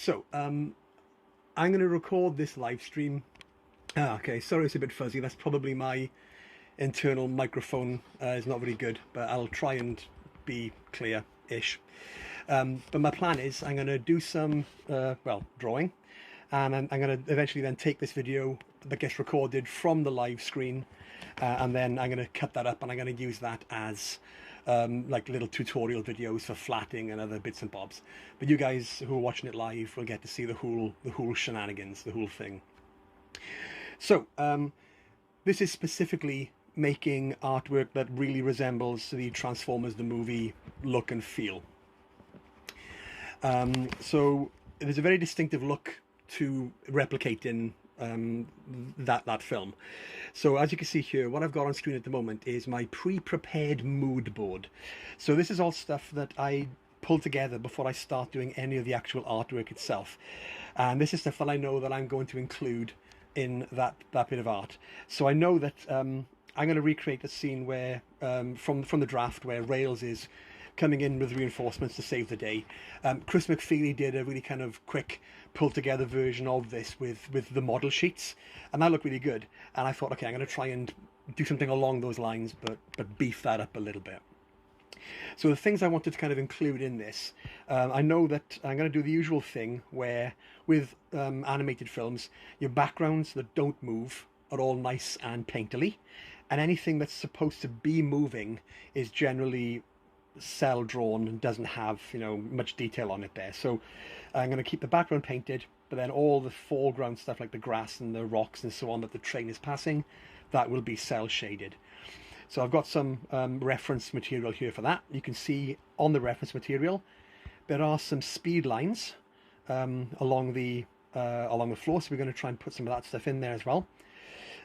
So, I'm going to record this live stream. Okay, sorry it's a bit fuzzy. That's probably my internal microphone is not very good, but I'll try and be clear-ish. But my plan is I'm going to do some, drawing, and I'm going to eventually then take this video that gets recorded from the live screen, and then I'm going to cut that up and I'm going to use that as like little tutorial videos for flatting and other bits and bobs. But you guys who are watching it live will get to see the whole shenanigans, the whole thing. So this is specifically making artwork that really resembles the Transformers the movie look and feel. So there's a very distinctive look to replicate in that film. So as you can see here, what I've got on screen at the moment is my pre-prepared mood board. So this is all stuff that I pull together before I start doing any of the actual artwork itself. And this is stuff that I know that I'm going to include in that bit of art. So I know that I'm going to recreate a scene where from the draft where Rails is coming in with reinforcements to save the day. Chris McFeely did a really kind of quick pulled together version of this with the model sheets, and that looked really good. And I thought, okay, I'm going to try and do something along those lines, but beef that up a little bit. So the things I wanted to kind of include in this, I know that I'm going to do the usual thing where with animated films, your backgrounds that don't move are all nice and painterly, and anything that's supposed to be moving is generally cell drawn and doesn't have much detail on it there. So I'm going to keep the background painted, but then all the foreground stuff like the grass and the rocks and so on that the train is passing, that will be cell shaded. So I've got some reference material here for that. You can see on the reference material there are some speed lines along the floor, so we're going to try and put some of that stuff in there as well.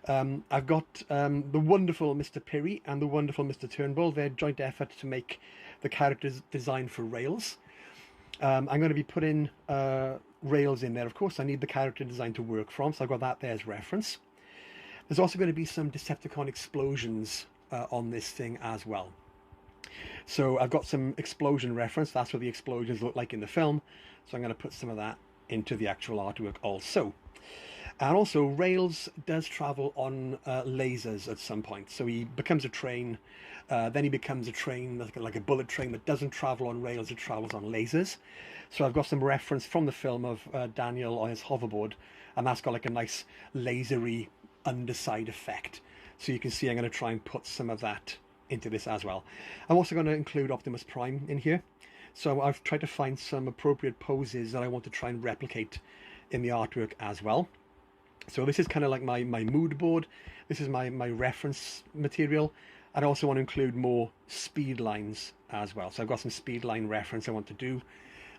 I've got the wonderful Mr. Pirrie and the wonderful Mr. Turnbull, their joint effort to make the characters designed for Rails. I'm going to be putting Rails in there. Of course, I need the character design to work from, so I've got that there as reference. There's also going to be some Decepticon explosions on this thing as well. So I've got some explosion reference. That's what the explosions look like in the film. So I'm going to put some of that into the actual artwork also. And also, Rails does travel on lasers at some point. So he becomes a train, then he becomes a train, like a bullet train that doesn't travel on rails, it travels on lasers. So I've got some reference from the film of Daniel on his hoverboard, and that's got like a nice lasery underside effect. So you can see I'm going to try and put some of that into this as well. I'm also going to include Optimus Prime in here. So I've tried to find some appropriate poses that I want to try and replicate in the artwork as well. So this is kind of like my mood board. This is my reference material. I'd also want to include more speed lines as well. So I've got some speed line reference I want to do.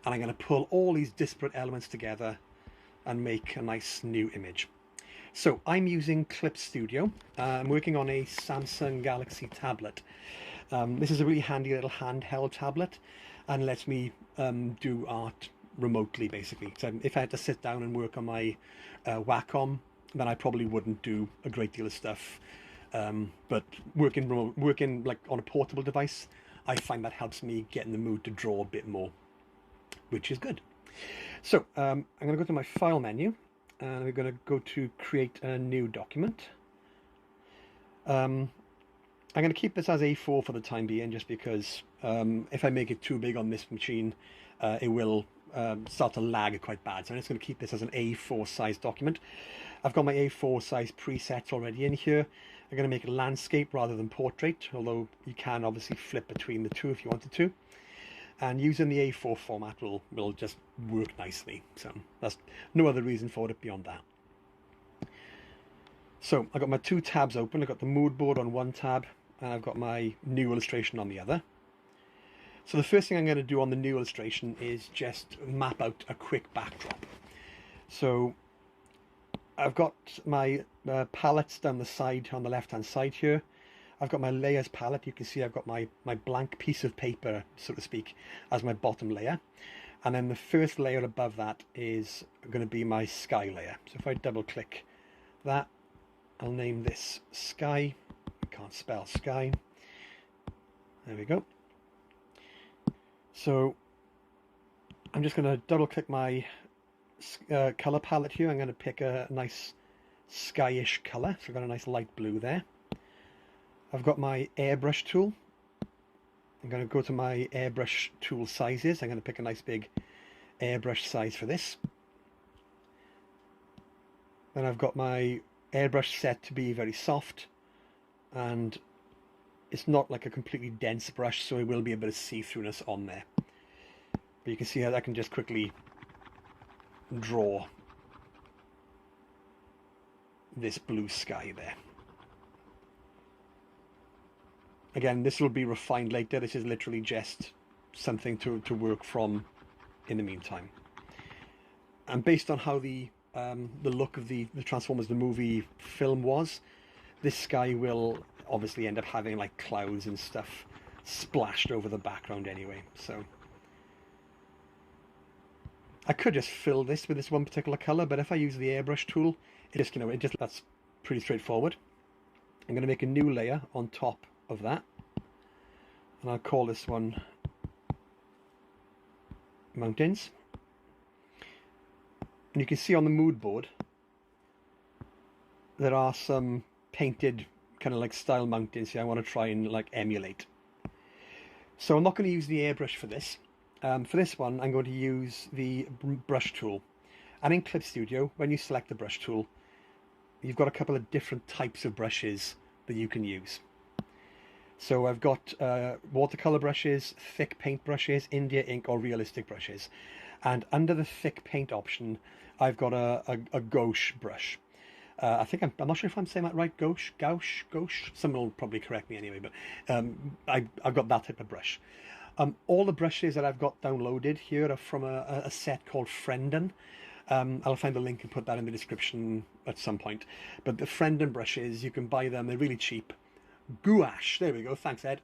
And I'm going to pull all these disparate elements together and make a nice new image. So I'm using Clip Studio. I'm working on a Samsung Galaxy tablet. This is a really handy little handheld tablet and lets me do art remotely, basically. So if I had to sit down and work on my Wacom, then I probably wouldn't do a great deal of stuff. But working like on a portable device, I find that helps me get in the mood to draw a bit more, which is good. So I'm going to go to my file menu, and we're going to go to create a new document. I'm going to keep this as A4 for the time being, just because if I make it too big on this machine, it will start to lag quite bad. So I'm just going to keep this as an A4 size document. I've got my A4 size presets already in here. I'm going to make it landscape rather than portrait, although you can obviously flip between the two if you wanted to. And using the A4 format will just work nicely. So that's no other reason for it beyond that. So I've got my two tabs open. I've got the mood board on one tab, and I've got my new illustration on the other. So the first thing I'm going to do on the new illustration is just map out a quick backdrop. So I've got my palettes down the side, on the left hand side here. I've got my layers palette. You can see I've got my blank piece of paper, so to speak, as my bottom layer. And then the first layer above that is going to be my sky layer. So if I double click that, I'll name this sky. I can't spell sky. There we go. So I'm just going to double click my colour palette here. I'm going to pick a nice skyish colour. So I've got a nice light blue there. I've got my airbrush tool. I'm going to go to my airbrush tool sizes. I'm going to pick a nice big airbrush size for this. Then I've got my airbrush set to be very soft, and it's not like a completely dense brush, so it will be a bit of see-throughness on there. But you can see how I can just quickly draw this blue sky there. Again, this will be refined later. This is literally just something to work from in the meantime. And based on how the look of the Transformers the movie film was, this sky will obviously end up having like clouds and stuff splashed over the background anyway. So I could just fill this with this one particular color, but if I use the airbrush tool, that's pretty straightforward. I'm going to make a new layer on top of that, and I'll call this one Mountains. And you can see on the mood board there are some painted kind of like style mountains here I want to try and like emulate. So I'm not going to use the airbrush for this. For this one I'm going to use the brush tool. And in Clip Studio, when you select the brush tool, you've got a couple of different types of brushes that you can use. So I've got watercolor brushes, thick paint brushes, India ink or realistic brushes. And under the thick paint option, I've got a gouache brush. I think I'm not sure if I'm saying that right. Gouache. Someone will probably correct me anyway, but I've got that type of brush. All the brushes that I've got downloaded here are from a set called Friendon. I'll find a link and put that in the description at some point. But the Friendon brushes, you can buy them. They're really cheap. Gouache. There we go. Thanks, Ed.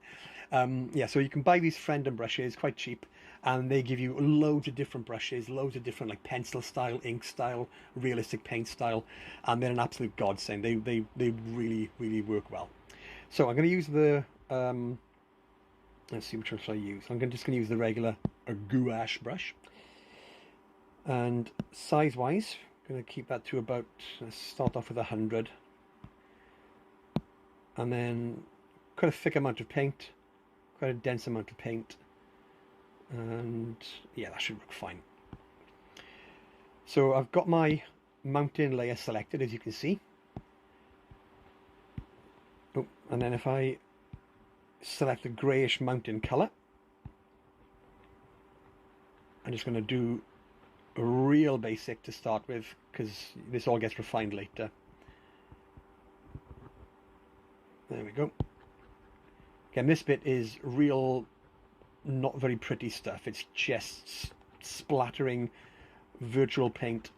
Yeah, so you can buy these Friendon brushes quite cheap, and they give you loads of different brushes, loads of different like pencil style, ink style, realistic paint style, and they're an absolute godsend. They really work well. So I'm going to use the let's see which one should I use. I'm just going to use the regular gouache brush, and size wise, I'm going to keep that to about, let's start off with 100. And then quite a thick amount of paint, quite a dense amount of paint, and yeah, that should work fine. So I've got my mountain layer selected, as you can see. Oh, and then if I select the greyish mountain colour, I'm just going to do a real basic to start with, because this all gets refined later. There we go. Again, this bit is real, not very pretty stuff. It's just splattering virtual paint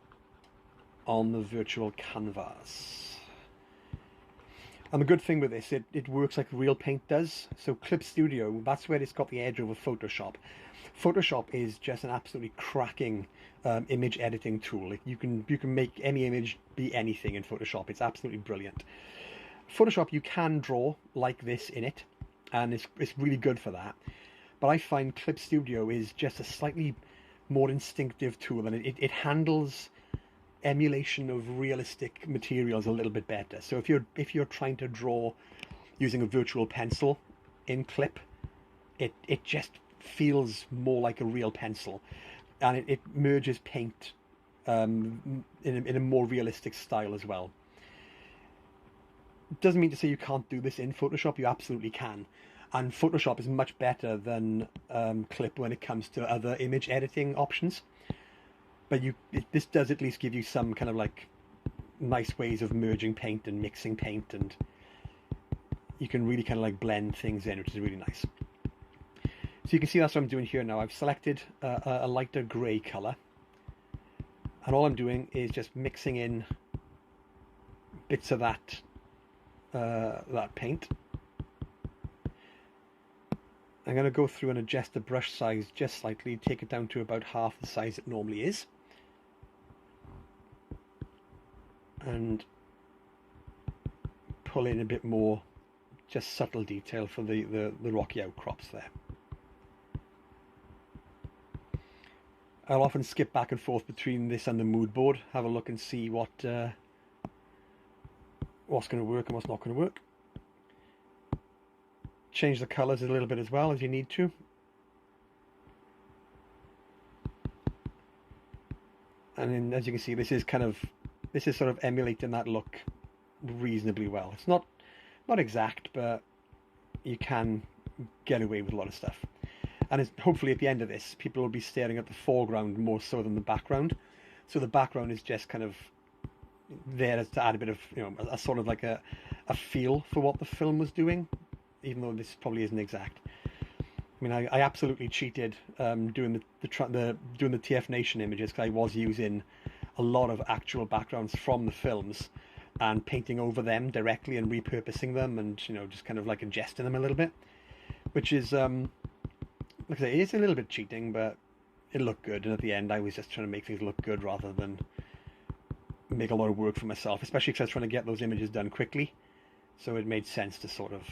on the virtual canvas. And the good thing with this, it works like real paint does. So Clip Studio, that's where it's got the edge over Photoshop. Photoshop is just an absolutely cracking image editing tool. You can make any image be anything in Photoshop. It's absolutely brilliant. Photoshop, you can draw like this in it, and it's really good for that. But I find Clip Studio is just a slightly more instinctive tool, and it handles emulation of realistic materials a little bit better. So if you're trying to draw using a virtual pencil in Clip, it just feels more like a real pencil, and it merges paint in a more realistic style as well. Doesn't mean to say you can't do this in Photoshop. You absolutely can, and Photoshop is much better than Clip when it comes to other image editing options. But this does at least give you some kind of like nice ways of merging paint and mixing paint, and you can really kind of like blend things in, which is really nice. So you can see that's what I'm doing here now. I've selected a lighter grey colour, and all I'm doing is just mixing in bits of that paint. I'm going to go through and adjust the brush size just slightly, take it down to about half the size it normally is, and pull in a bit more just subtle detail for the rocky outcrops there. I'll often skip back and forth between this and the mood board, have a look and see what's going to work and what's not going to work. Change the colours a little bit as well as you need to. And then, as you can see, this is sort of emulating that look reasonably well. It's not exact, but you can get away with a lot of stuff. And hopefully at the end of this, people will be staring at the foreground more so than the background. So the background is just kind of there to add a bit of, a sort of like a feel for what the film was doing, even though this probably isn't exact. I mean, I absolutely cheated doing the TF Nation images, because I was using a lot of actual backgrounds from the films and painting over them directly and repurposing them, and just kind of like adjusting them a little bit, which is like I say, it's a little bit cheating, but it looked good. And at the end, I was just trying to make things look good rather than make a lot of work for myself, especially because I was trying to get those images done quickly. So it made sense to sort of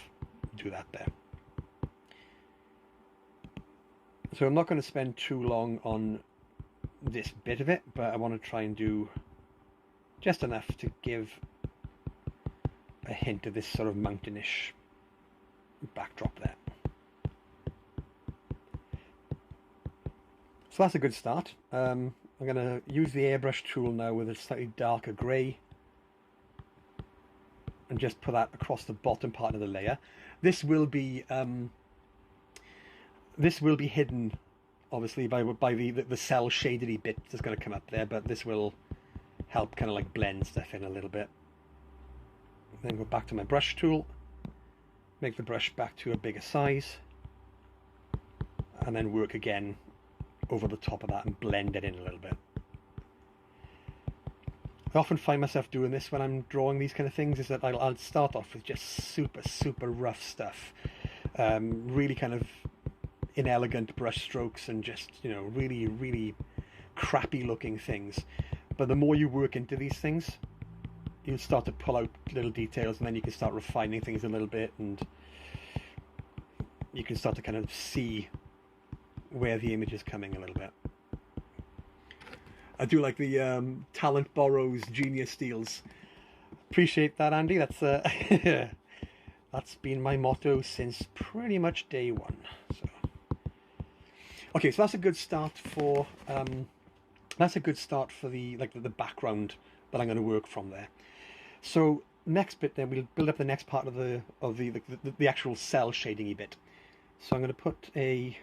do that there. So I'm not going to spend too long on this bit of it, but I want to try and do just enough to give a hint of this sort of mountainish backdrop there. So that's a good start. I'm going to use the airbrush tool now with a slightly darker grey and just put that across the bottom part of the layer. This will be hidden, obviously, by the cell shadedy bit that's going to come up there, but this will help kind of like blend stuff in a little bit. Then go back to my brush tool, make the brush back to a bigger size, and then work again over the top of that and blend it in a little bit. I often find myself doing this when I'm drawing these kind of things, is that I'll start off with just super rough stuff, really kind of inelegant brush strokes and just really crappy looking things. But the more you work into these things, you'll start to pull out little details, and then you can start refining things a little bit, and you can start to kind of see where the image is coming a little bit. I do like the talent borrows, genius steals. Appreciate that, Andy. That's that's been my motto since pretty much day one. So okay, so that's a good start for the background that I'm going to work from there. So next bit, then we'll build up the next part of the actual cell shading-y bit. So I'm going to put a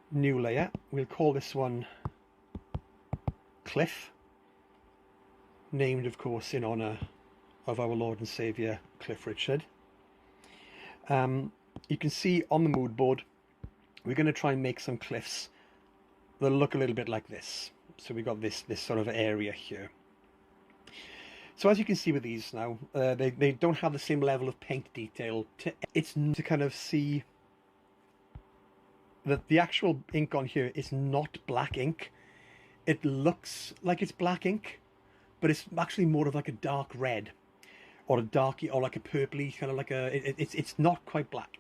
new layer. We'll call this one Cliff, named of course in honor of our Lord and Saviour Cliff Richard. You can see on the mood board we're going to try and make some cliffs that look a little bit like this. So we've got this sort of area here. So as you can see with these now, they don't have the same level of paint detail. It's to kind of see that the actual ink on here is not black ink. It looks like it's black ink, but it's actually more of like a dark red, or a darky, or like a purpley, kind of like it's not quite black.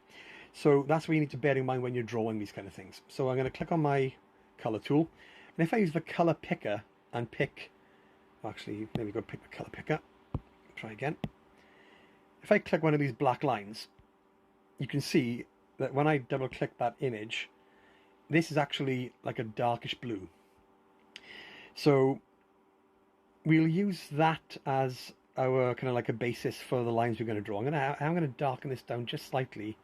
So that's what you need to bear in mind when you're drawing these kind of things. So I'm going to click on my color tool, and if I use the color picker and pick, actually, maybe go pick the color picker, try again. If I click one of these black lines, you can see that when I double click that image, this is actually like a darkish blue. So we'll use that as our kind of like a basis for the lines we're going to draw. I'm going to darken this down just slightly,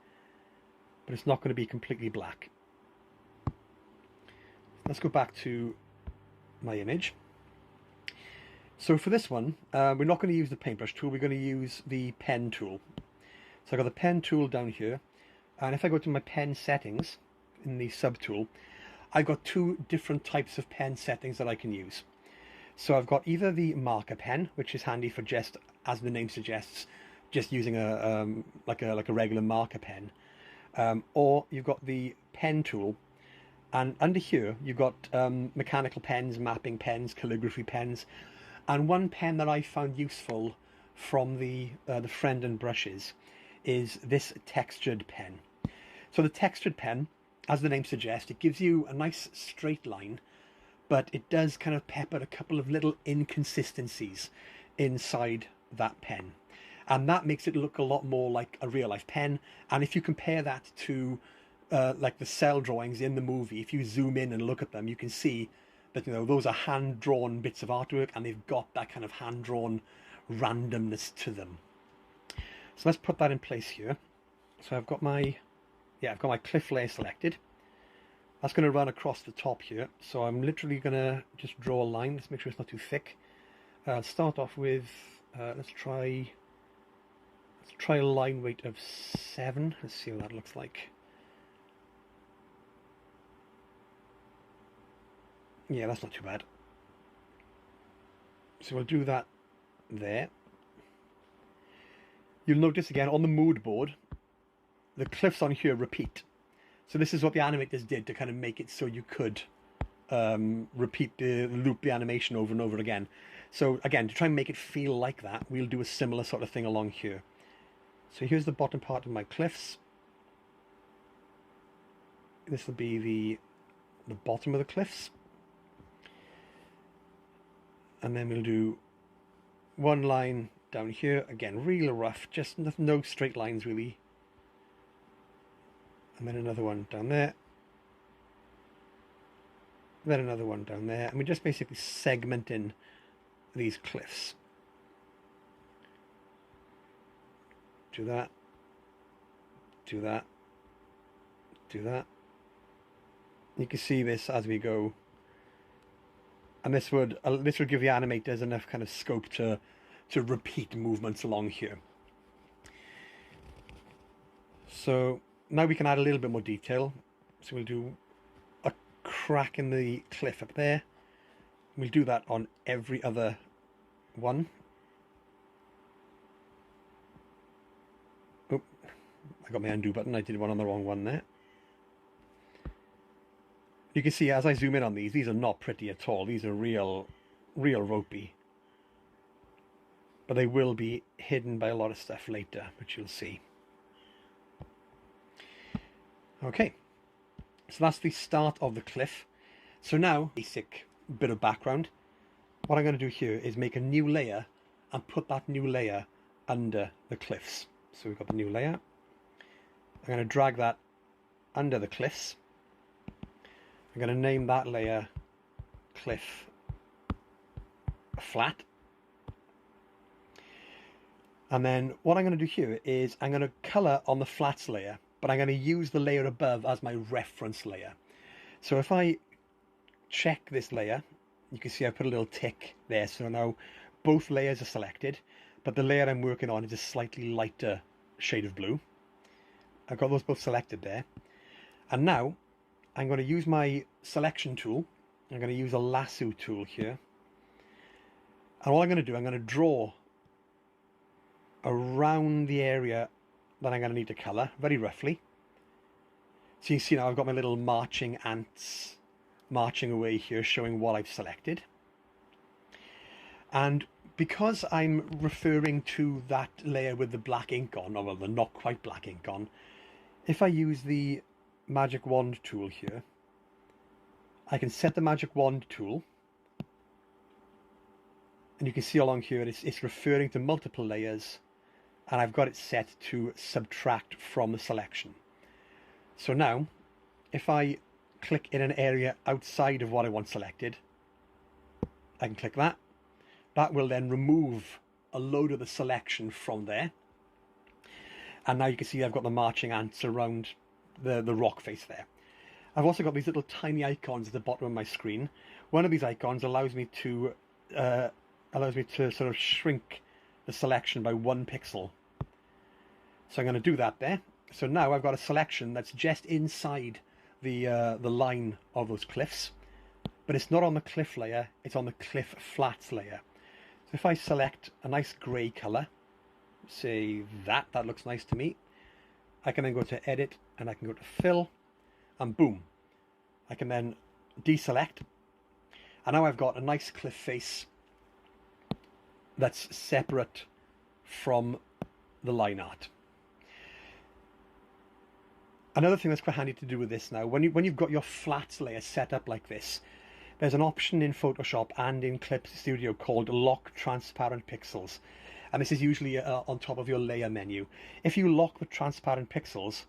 but it's not going to be completely black. Let's go back to my image. So for this one, we're not going to use the paintbrush tool, we're going to use the pen tool. So I've got the pen tool down here, and if I go to my pen settings in the subtool, I've got two different types of pen settings that I can use. So I've got either the marker pen, which is handy for just, as the name suggests, just using a regular marker pen, or you've got the pen tool, and under here you've got mechanical pens, mapping pens, calligraphy pens, and one pen that I found useful from the Friend and Brushes is this textured pen. So the textured pen, as the name suggests, it gives you a nice straight line but it does kind of pepper a couple of little inconsistencies inside that pen. And that makes it look a lot more like a real life pen. And if you compare that to like the cell drawings in the movie, if you zoom in and look at them, you can see that, you know, those are hand-drawn bits of artwork, and they've got that kind of hand-drawn randomness to them. So let's put that in place here. So I've got my cliff layer selected. That's going to run across the top here. So I'm literally going to just draw a line. Let's make sure it's not too thick. I'll start off with, let's try a line weight of 7. Let's see what that looks like. Yeah, that's not too bad. So we'll do that there. You'll notice again on the mood board, the cliffs on here repeat. So this is what the animators did to kind of make it so you could loop the animation over and over again. So again, to try and make it feel like that, we'll do a similar sort of thing along here. So here's the bottom part of my cliffs. This will be the bottom of the cliffs. And then we'll do one line down here, again, real rough, just no straight lines really. And then another one down there. Then another one down there. And we're just basically segmenting these cliffs. Do that. Do that. Do that. You can see this as we go. And this would give the animators enough kind of scope to repeat movements along here. So now we can add a little bit more detail. So we'll do a crack in the cliff up there. We'll do that on every other one. Oh, I got my undo button. I did one on the wrong one there. You can see as I zoom in on these are not pretty at all. These are real ropey. But they will be hidden by a lot of stuff later, which you'll see. Okay, so that's the start of the cliff. So now, basic bit of background. What I'm going to do here is make a new layer and put that new layer under the cliffs. So we've got the new layer. I'm going to drag that under the cliffs. I'm going to name that layer Cliff Flat. And then what I'm going to do here is I'm going to colour on the flats layer, but I'm going to use the layer above as my reference layer. So if I check this layer, you can see I put a little tick there. So now both layers are selected, but the layer I'm working on is a slightly lighter shade of blue. I've got those both selected there. And now I'm going to use my selection tool. I'm going to use a lasso tool here. And all I'm going to do, I'm going to draw around the area that I'm going to need to colour, very roughly. So you can see now I've got my little marching ants marching away here, showing what I've selected. And because I'm referring to that layer with the black ink on, or the not quite black ink on, if I use the magic wand tool here, I can set the magic wand tool, and you can see along here it's referring to multiple layers, and I've got it set to subtract from the selection. So now if I click in an area outside of what I want selected, I can click that. That will then remove a load of the selection from there, and now you can see I've got the marching ants around the rock face there. I've also got these little tiny icons at the bottom of my screen. One of these icons allows me to sort of shrink the selection by 1 pixel. So I'm going to do that there. So now I've got a selection that's just inside the line of those cliffs, but it's not on the cliff layer, it's on the cliff flats layer. So if I select a nice grey colour, say that looks nice to me, I can then go to edit and I can go to fill, and boom, I can then deselect, and now I've got a nice cliff face that's separate from the line art. Another thing that's quite handy to do with this now, when you've got your flats layer set up like this, there's an option in Photoshop and in Clip Studio called Lock Transparent Pixels. And this is usually on top of your layer menu. If you lock the transparent pixels,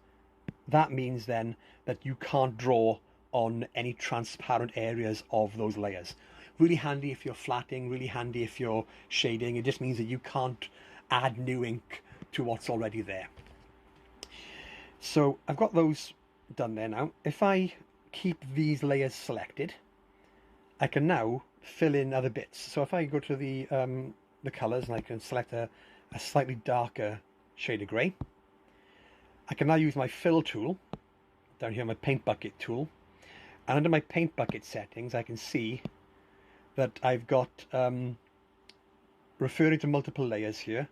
that means then that you can't draw on any transparent areas of those layers. Really handy if you're flatting, really handy if you're shading. It just means that you can't add new ink to what's already there. So I've got those done there now. If I keep these layers selected, I can now fill in other bits. So if I go to the colors and I can select a slightly darker shade of grey, I can now use my fill tool down here, my paint bucket tool, and under my paint bucket settings I can see that I've got referring to multiple layers here,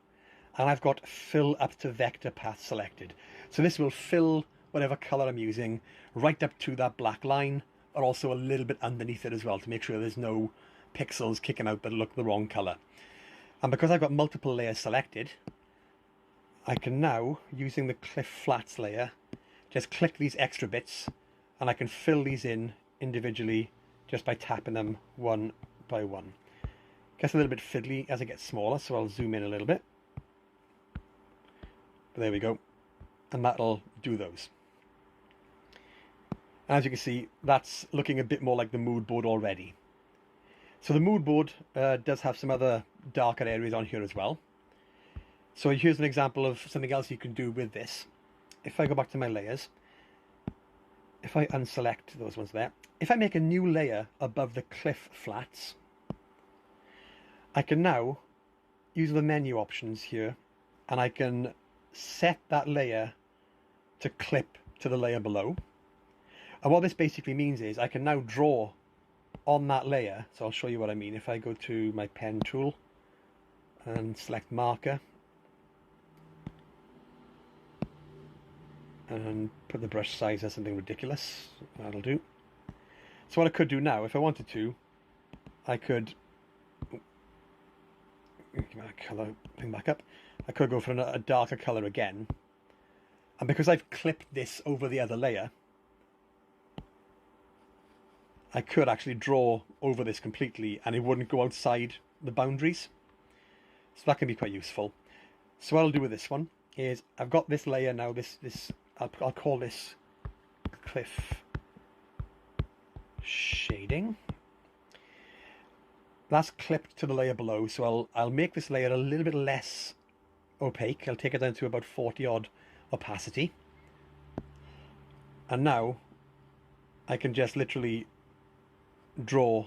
and I've got fill up to vector path selected. So this will fill whatever color I'm using right up to that black line, or also a little bit underneath it as well, to make sure there's no pixels kicking out that look the wrong color. And because I've got multiple layers selected, I can now, using the Cliff Flats layer, just click these extra bits, and I can fill these in individually just by tapping them one by one. Gets a little bit fiddly as it gets smaller, so I'll zoom in a little bit. But there we go, and that'll do those. And as you can see, that's looking a bit more like the mood board already. So the mood board does have some other darker areas on here as well. So here's an example of something else you can do with this. If I go back to my layers, if I unselect those ones there, if I make a new layer above the Cliff Flats, I can now use the menu options here, and I can set that layer to clip to the layer below. And what this basically means is I can now draw on that layer. So I'll show you what I mean. If I go to my pen tool and select marker and put the brush size as something ridiculous, that'll do. So what I could do now, if I wanted to, I could get my color thing back up. I could go for a darker color again, and because I've clipped this over the other layer, I could actually draw over this completely and it wouldn't go outside the boundaries. So that can be quite useful. So what I'll do with this one is I've got this layer now, I'll call this Cliff Shading. That's clipped to the layer below, so I'll make this layer a little bit less opaque. I'll take it down to about 40 odd opacity. And now I can just literally draw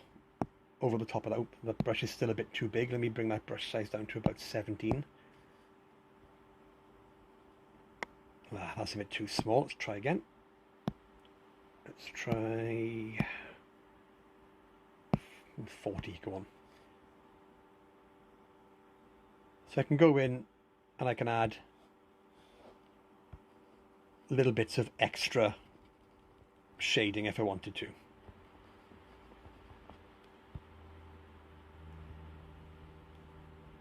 over the top of that. Oh, the brush is still a bit too big. Let me bring that brush size down to about 17. That's a bit too small. Let's try again. Let's try 40. Go on. So I can go in and I can add little bits of extra shading if I wanted to.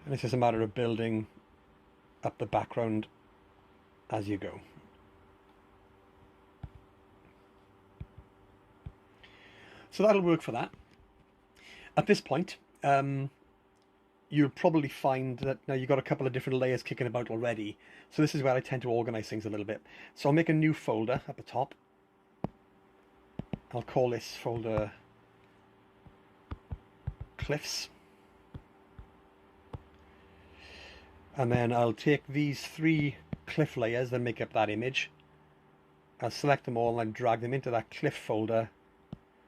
And it's just a matter of building up the background as you go. So that'll work for that. At this point, you'll probably find that now you've got a couple of different layers kicking about already. So this is where I tend to organize things a little bit. So I'll make a new folder at the top. I'll call this folder Cliffs. And then I'll take these 3 cliff layers that make up that image. I'll select them all and drag them into that cliff folder.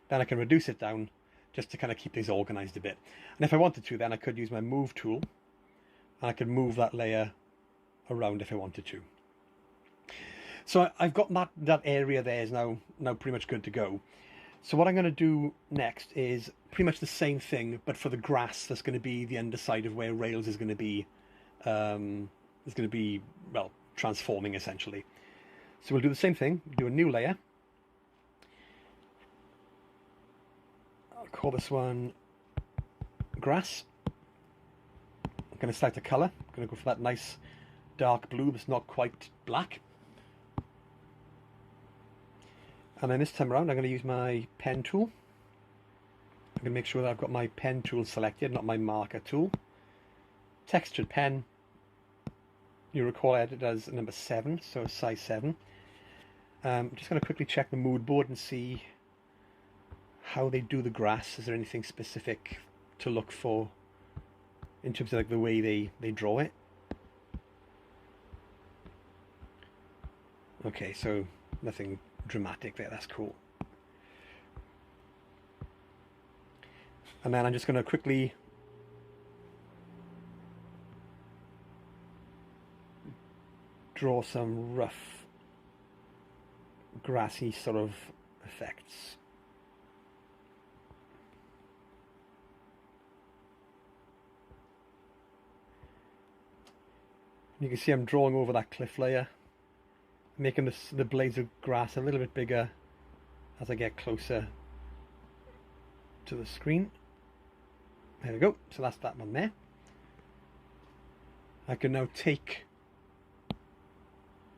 Then I can reduce it down just to kind of keep things organized a bit. And if I wanted to, then I could use my move tool and I could move that layer around if I wanted to. So I've got that area there is now pretty much good to go. So what I'm going to do next is pretty much the same thing, but for the grass that's going to be the underside of where Rails is going to be. Well, transforming essentially. So we'll do the same thing, do a new layer. I'll call this one grass. I'm going to select a color. I'm going to go for that nice dark blue that's not quite black. And then this time around I'm going to use my pen tool. I'm going to make sure that I've got my pen tool selected, not my marker tool. Textured pen. You recall I had it as number 7, so size 7. I'm just going to quickly check the mood board and see how they do the grass. Is there anything specific to look for in terms of like the way they draw it? Okay, so nothing dramatic there, that's cool. And then I'm just going to quickly draw some rough grassy sort of effects. You can see I'm drawing over that cliff layer, making the blades of grass a little bit bigger as I get closer to the screen. There we go, so that's that one there. I can now take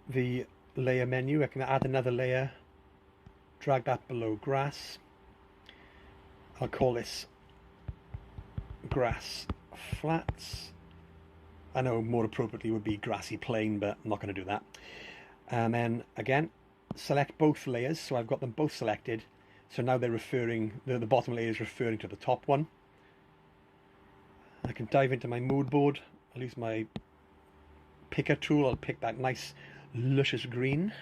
the layer menu, I can add another layer, drag that below grass. I'll call this grass flats. I know more appropriately would be grassy plain, but I'm not going to do that. And then again, select both layers, so I've got them both selected. So now they're referring, the bottom layer is referring to the top one. I can dive into my mood board. I'll use my picker tool. I'll pick that nice luscious green.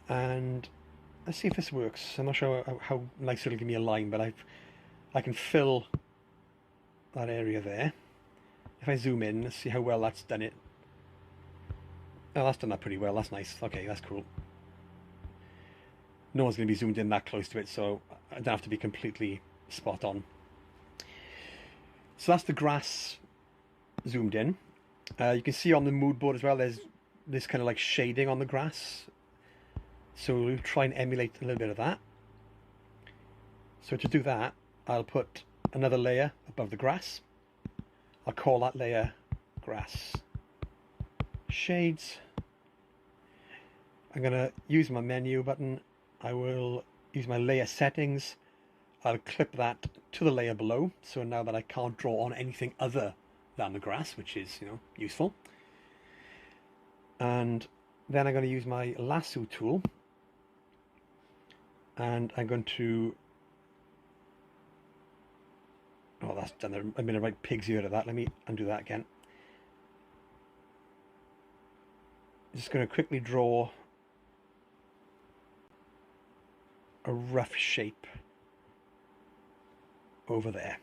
And let's see if this works. I'm not sure how nice it'll give me a line, but I can fill that area there. If I zoom in, let's see how well that's done it. Oh, that's done that pretty well. That's nice. Okay, that's cool. No one's going to be zoomed in that close to it, so I don't have to be completely spot on. So that's the grass zoomed in. You can see on the mood board as well, there's this kind of like shading on the grass. So we'll try and emulate a little bit of that. So to do that, I'll put another layer above the grass. I'll call that layer grass shades. I'm going to use my menu button. I will use my layer settings. I'll clip that to the layer below, so now that I can't draw on anything other than the grass, which is, you know, useful. And then I'm going to use my lasso tool, and I'm going to, oh, that's done. I'm going to write pig's ear to that. Let me undo that again. Just going to quickly draw a rough shape over there.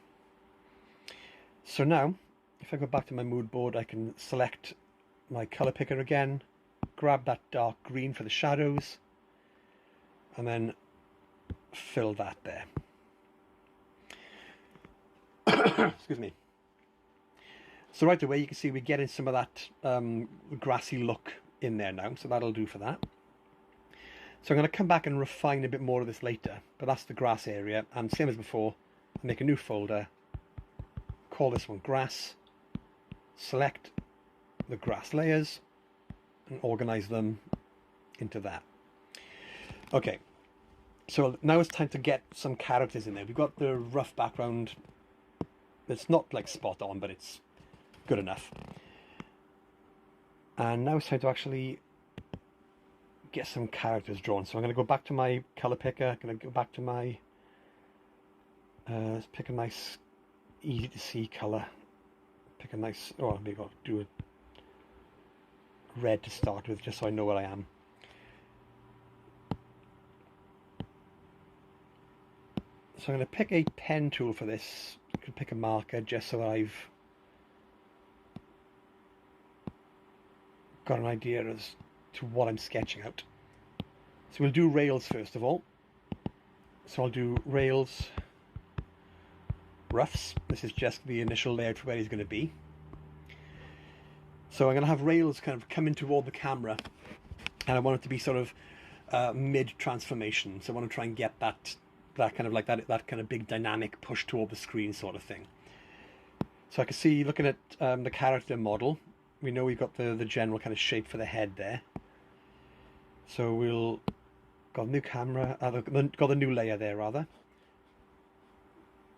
So now, if I go back to my mood board, I can select my color picker again, grab that dark green for the shadows, and then fill that there. Excuse me. So right away you can see we're getting some of that grassy look in there now, so that'll do for that. So I'm going to come back and refine a bit more of this later, but that's the grass area, and same as before, I'll make a new folder, call this one grass, select the grass layers and organize them into that. Okay, so now it's time to get some characters in there. We've got the rough background. It's not like spot on, but it's good enough. And now it's time to actually get some characters drawn. So I'm going to go back to my color picker. I'm going to go back to my let's pick a nice easy to see color. Pick a nice, oh, maybe I'll do a red to start with, just so I know where I am. So I'm going to pick a pen tool for this. I can pick a marker just so I've got an idea as to what I'm sketching out. So we'll do rails first of all. So I'll do rails roughs. This is just the initial layout for where he's going to be. So I'm going to have rails kind of coming toward the camera, and I want it to be sort of mid transformation. So I want to try and get that kind of like that kind of big dynamic push toward the screen sort of thing. So I can see, looking at the character model, we know we've got the general kind of shape for the head there. So we'll got a new camera, got the new layer there rather.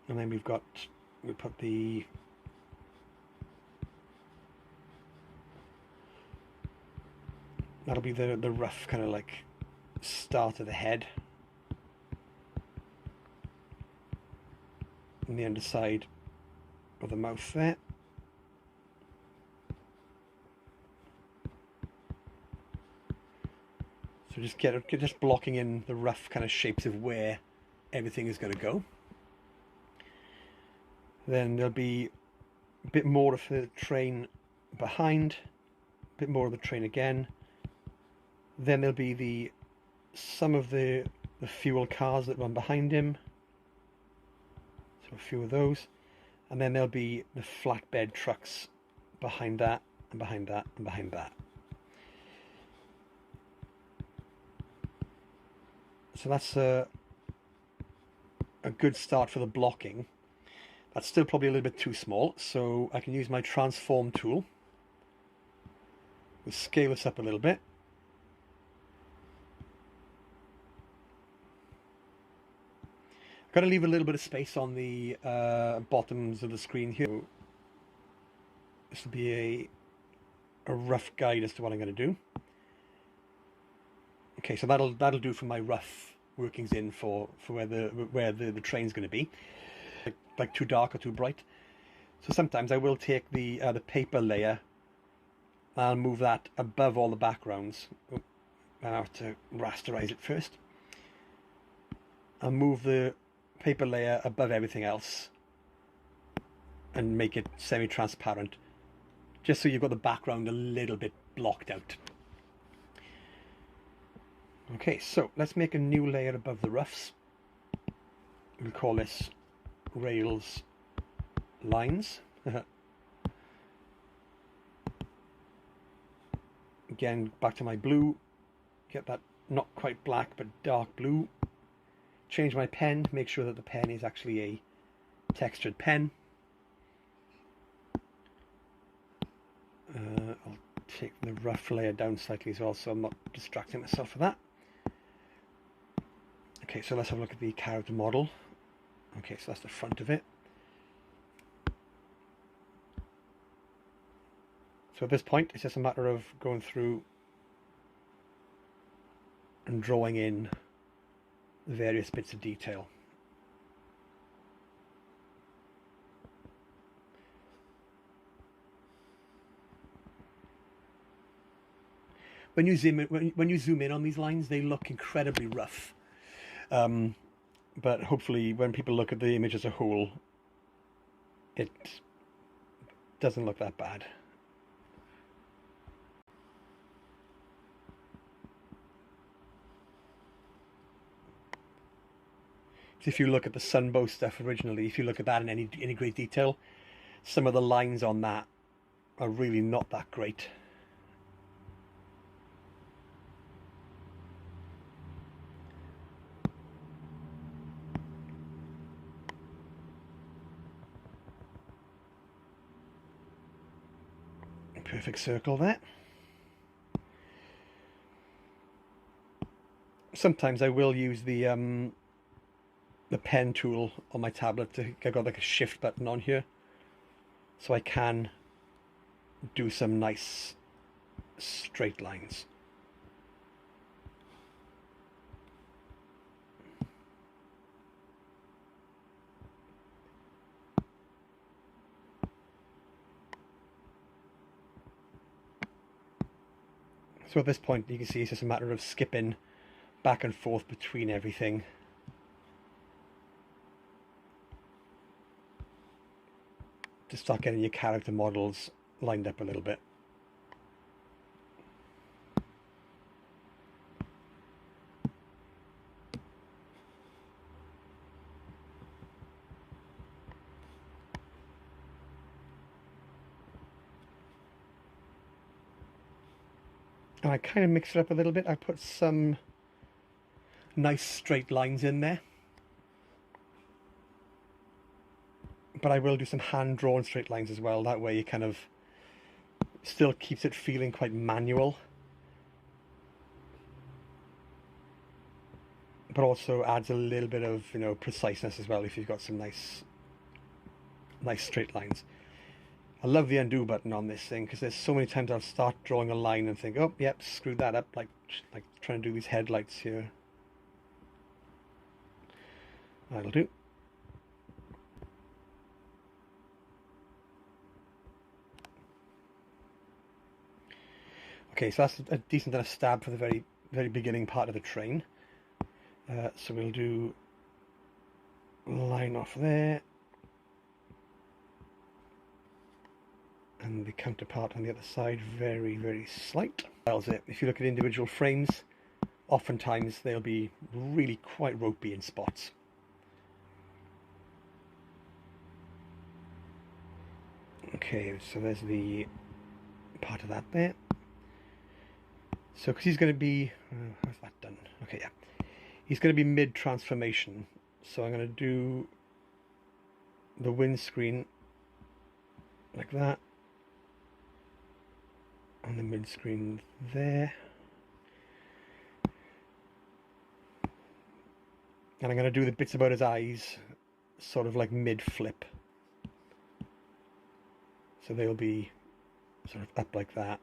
And then we put the that'll be the rough kind of like start of the head. And the underside of the mouth there. So just blocking in the rough kind of shapes of where everything is going to go. Then there'll be a bit more of the train behind, a bit more of the train again. Then there'll be some of the fuel cars that run behind him. So a few of those. And then there'll be the flatbed trucks behind that, and behind that, and behind that. So that's a good start for the blocking. That's still probably a little bit too small, so I can use my transform tool. We'll scale this up a little bit. I've got to leave a little bit of space on the bottoms of the screen here. This will be a rough guide as to what I'm going to do. Okay, so that'll do for my rough workings in for where the train's going to be, like too dark or too bright. So sometimes I will take the paper layer. I'll move that above all the backgrounds. I have to rasterize it first. I'll move the paper layer above everything else and make it semi-transparent, just so you've got the background a little bit blocked out. Okay, so let's make a new layer above the roughs. We'll call this rails lines. Again, back to my blue, get that not quite black but dark blue. Change my pen, make sure that the pen is actually a textured pen. I'll take the rough layer down slightly as well, so I'm not distracting myself with that. Okay, so let's have a look at the character model. Okay, so that's the front of it. So at this point, it's just a matter of going through and drawing in various bits of detail. When you zoom in on these lines, they look incredibly rough. But hopefully when people look at the image as a whole, it doesn't look that bad. So if you look at the Sunbow stuff originally, if you look at that in any great detail, some of the lines on that are really not that great. Perfect circle there. Sometimes I will use the pen tool on my tablet. I've got like a shift button on here, so I can do some nice straight lines. So at this point you can see it's just a matter of skipping back and forth between everything. To start getting your character models lined up a little bit. And I kind of mix it up a little bit. I put some nice straight lines in there. But I will do some hand-drawn straight lines as well. That way it kind of still keeps it feeling quite manual. but also adds a little bit of, preciseness as well if you've got some nice straight lines. I love the undo button on this thing because there's so many times I'll start drawing a line and think, oh, yep, screwed that up, like trying to do these headlights here. That'll do. Okay, so that's a decent enough stab for the very, very beginning part of the train. So we'll do a line off there. And the counterpart on the other side, very, very slight. If you look at individual frames, oftentimes they'll be really quite ropey in spots. Okay, so there's the part of that there. So because he's going to be, how's that done? Okay, yeah. He's going to be mid-transformation. So I'm going to do the windscreen like that. On the mid-screen there. And I'm going to do the bits about his eyes sort of like mid-flip. So they'll be sort of up like that.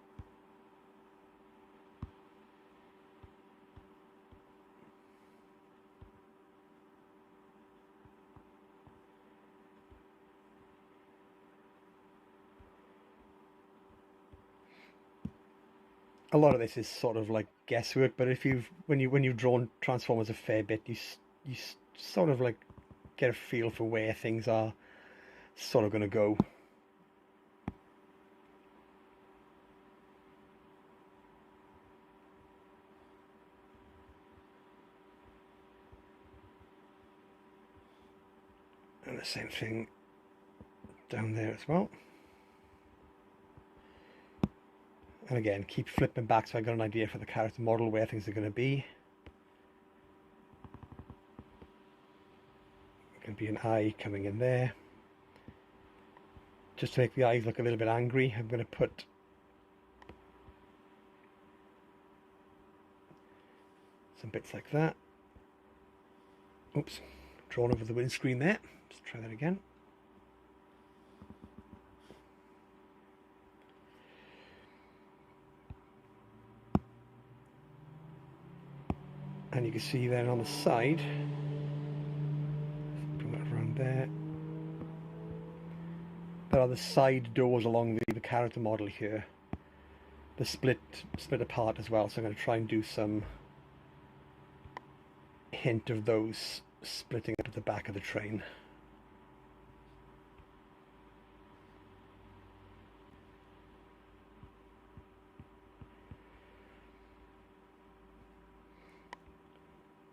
A lot of this is sort of like guesswork, but when you've drawn Transformers a fair bit, you sort of like get a feel for where things are sort of going to go. And the same thing down there as well. And again, keep flipping back so I got an idea for the character model where things are going to be. Going to be an eye coming in there. Just to make the eyes look a little bit angry, I'm going to put some bits like that. Oops, drawn over the windscreen there. Let's try that again. And you can see then on the side, bring that around there. There are the side doors along the character model here. The split apart as well, so I'm going to try and do some hint of those splitting up at the back of the train.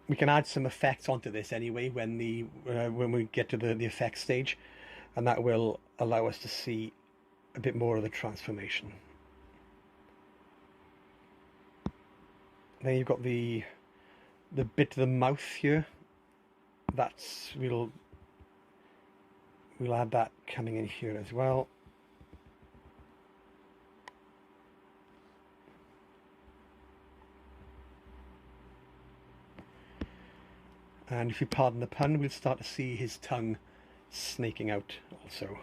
We can add some effects onto this anyway when we get to the effects stage, and that will allow us to see a bit more of the transformation. Then you've got the bit of the mouth here. We'll add that coming in here as well. And if you pardon the pun, we'll start to see his tongue snaking out also.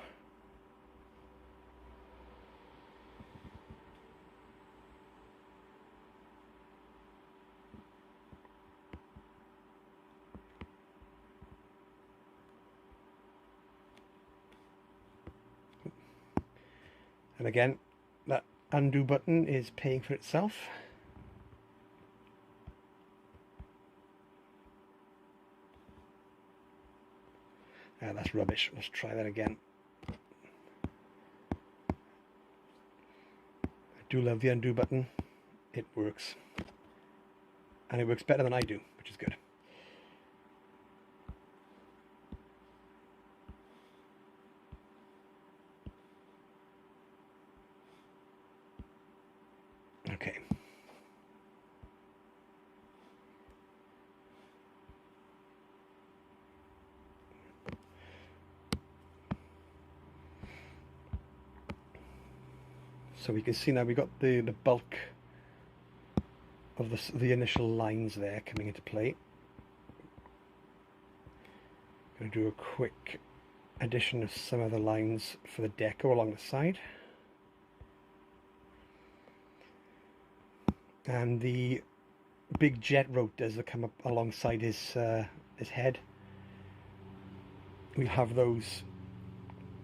And again, that undo button is paying for itself. That's rubbish. Let's try that again. I do love the undo button. It works. And it works better than I do, which is good. Okay. So we can see now we've got the bulk of the initial lines there coming into play. do a quick addition of some of the lines for the deco along the side. And the big jet rotors that come up alongside his head, we'll have those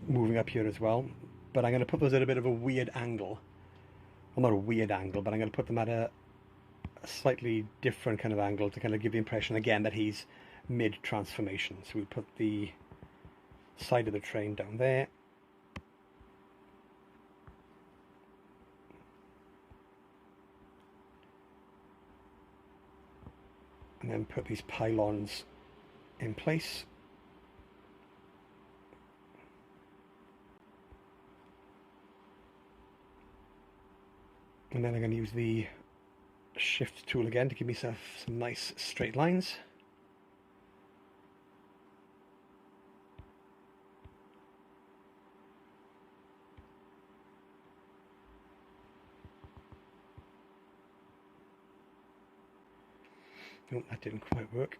moving up here as well, but I'm going to put those at a bit of a weird angle. Well, not a weird angle, but I'm going to put them at a slightly different kind of angle to kind of give the impression again that he's mid-transformation. So we put the side of the train down there. And then put these pylons in place. And then I'm going to use the shift tool again to give myself some nice straight lines. Oh, that didn't quite work.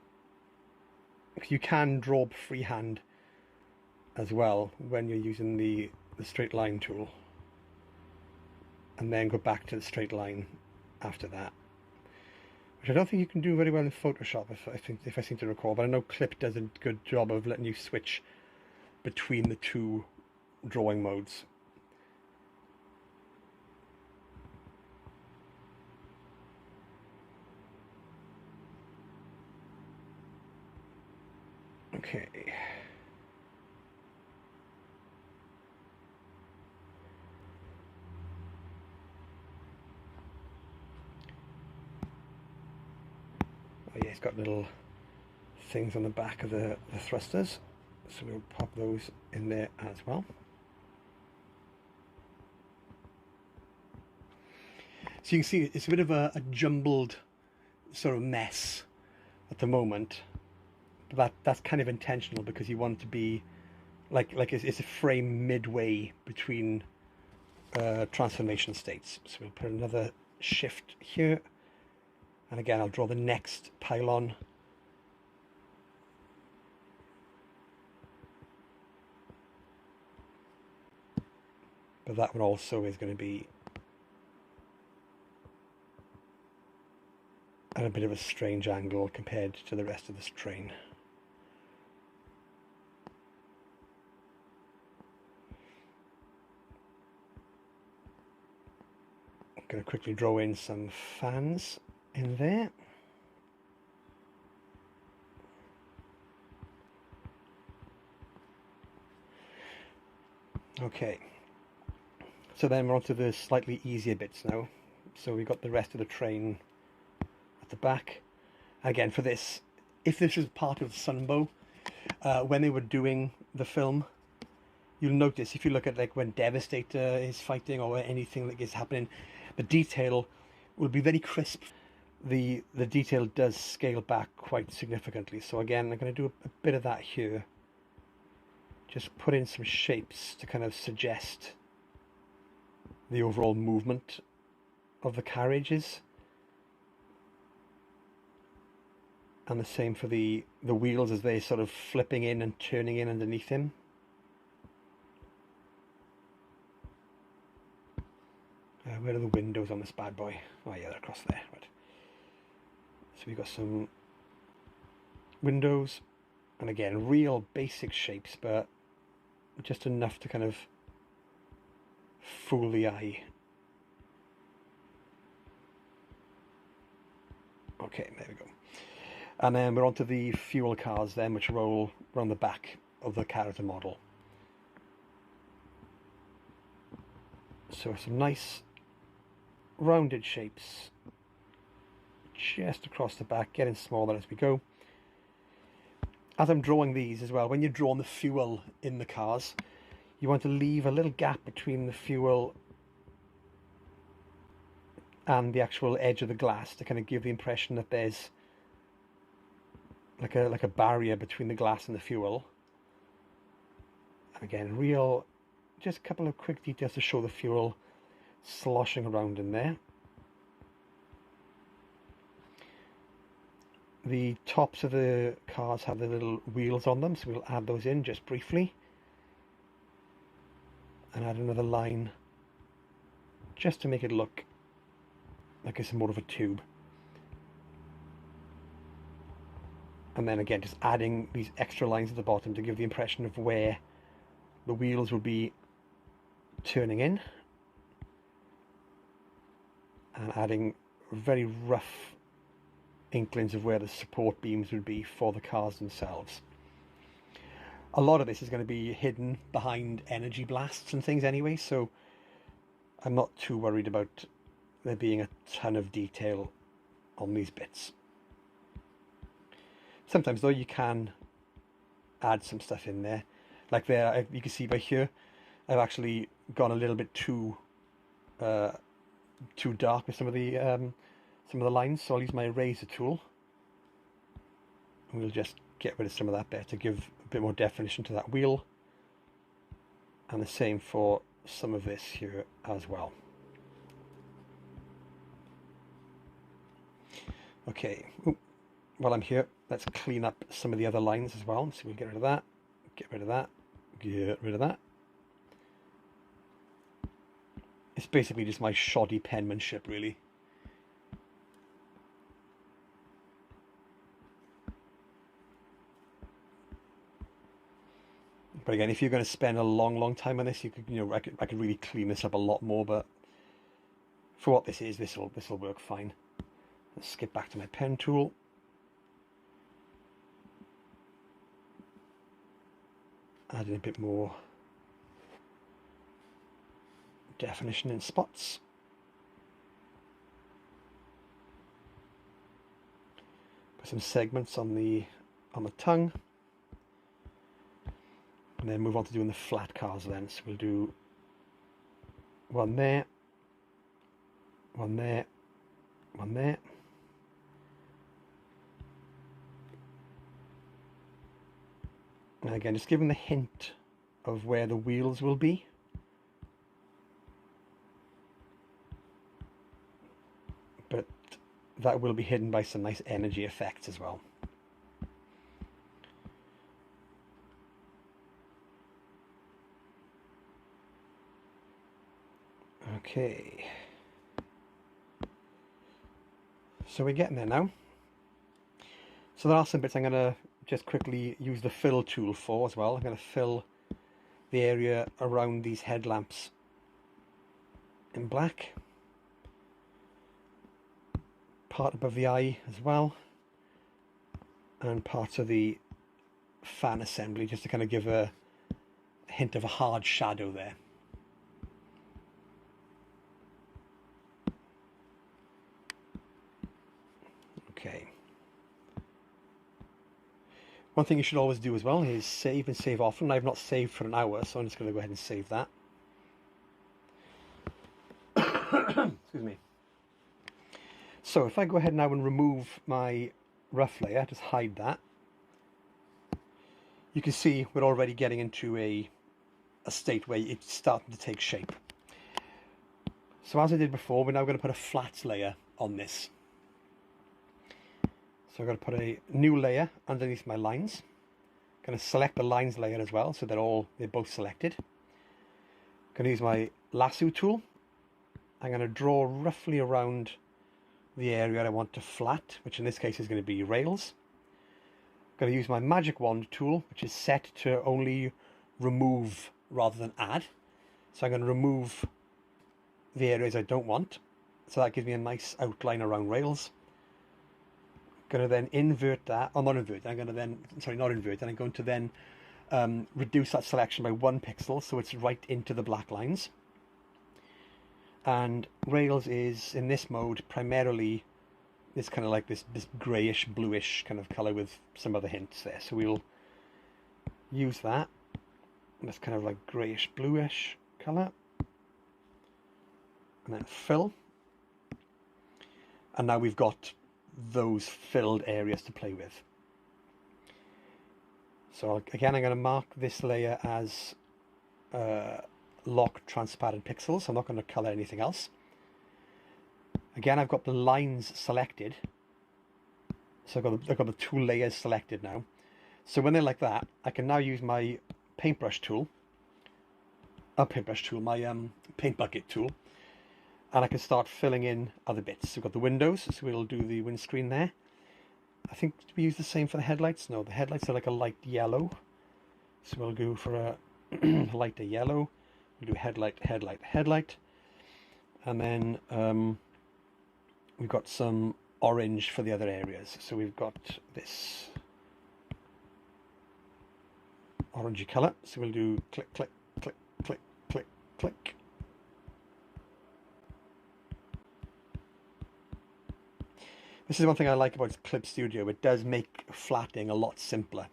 You can draw freehand as well when you're using the straight line tool, and then go back to the straight line after that, which I don't think you can do very well in Photoshop, if I seem to recall, but I know Clip does a good job of letting you switch between the two drawing modes. Okay. Oh yeah, it's got little things on the back of the thrusters, so we'll pop those in there as well. So you can see it's a bit of a jumbled sort of mess at the moment, but that's kind of intentional because you want it to be like it's a frame midway between transformation states. So we'll put another shift here, and again I'll draw the next pylon. But that one also is going to be at a bit of a strange angle compared to the rest of this train. I'm going to quickly draw in some fans in there. Okay, so then we're on to the slightly easier bits now. So we've got the rest of the train at the back. Again, for this, if this is part of Sunbow, when they were doing the film, you'll notice if you look at like when Devastator is fighting or anything that is happening, the detail will be very crisp. The detail does scale back quite significantly. So again, I'm going to do a bit of that here. Just put in some shapes to kind of suggest the overall movement of the carriages. And the same for the wheels as they're sort of flipping in and turning in underneath him. Where are the windows on this bad boy? Oh yeah, they're across there. Right. So we've got some windows, and again, real basic shapes, but just enough to kind of fool the eye. Okay, there we go. And then we're onto the fuel cars then, which roll around the back of the character model. So some nice rounded shapes just across the back, getting smaller as we go. As I'm drawing these as well, when you're drawing the fuel in the cars, you want to leave a little gap between the fuel and the actual edge of the glass to kind of give the impression that there's like a barrier between the glass and the fuel. And again, just a couple of quick details to show the fuel sloshing around in there. the tops of the cars have the little wheels on them, so we'll add those in just briefly. And add another line just to make it look like it's more of a tube. And then again, just adding these extra lines at the bottom to give the impression of where the wheels will be turning in. And adding very rough inklings of where the support beams would be for the cars themselves. A lot of this is going to be hidden behind energy blasts and things anyway, so I'm not too worried about there being a ton of detail on these bits. Sometimes though you can add some stuff in there. Like there, you can see by here, I've actually gone a little bit too dark with some of the lines, so I'll use my eraser tool and we'll just get rid of some of that bit to give a bit more definition to that wheel, and the same for some of this here as well. Okay, while I'm here, let's clean up some of the other lines as well. So we'll get rid of that, get rid of that, get rid of that. It's basically just my shoddy penmanship, really. But again, if you're going to spend a long time on this, you could, I could really clean this up a lot more. But for what this is, this will work fine. Let's skip back to my pen tool. Add in a bit more definition in spots. Put some segments on the tongue. And then move on to doing the flat cars then. So we'll do one there, one there, one there. And again, just giving the hint of where the wheels will be. But that will be hidden by some nice energy effects as well. Okay, so we're getting there now. So there are some bits I'm going to just quickly use the fill tool for as well. I'm going to fill the area around these headlamps in black. Part above the eye as well. And parts of the fan assembly, just to kind of give a hint of a hard shadow there. Okay. One thing you should always do as well is save and save often. I've not saved for an hour, so I'm just going to go ahead and save that. Excuse me. So if I go ahead now and remove my rough layer, just hide that, you can see we're already getting into a state where it's starting to take shape. So as I did before, we're now going to put a flat layer on this. So I'm going to put a new layer underneath my lines. I'm going to select the lines layer as well, so they're both selected. I'm going to use my lasso tool. I'm going to draw roughly around the area I want to flat, which in this case is going to be rails. I'm going to use my magic wand tool, which is set to only remove rather than add. So I'm going to remove the areas I don't want. So that gives me a nice outline around rails. Going to then invert that, or not invert, I'm going to then, sorry, not invert, and I'm going to then reduce that selection by 1 pixel so it's right into the black lines. And rails is, in this mode, primarily this kind of like this greyish, bluish kind of colour with some other hints there. So we'll use that, this kind of like greyish, bluish colour. And then fill. And now we've got those filled areas to play with. So again, I'm going to mark this layer as lock transparent pixels. I'm not going to color anything else. Again, I've got the lines selected, So I've got the two layers selected now. So when they're like that, I can now use my paintbrush tool, my paint bucket tool, and I can start filling in other bits. So we've got the windows, so we'll do the windscreen there. I think we use the same for the headlights. No, the headlights are like a light yellow. So we'll go for a lighter yellow. We'll do headlight, headlight, headlight. And then we've got some orange for the other areas. So we've got this orangey colour. So we'll do click, click, click, click, click, click. This is one thing I like about Clip Studio. It does make flatting a lot simpler.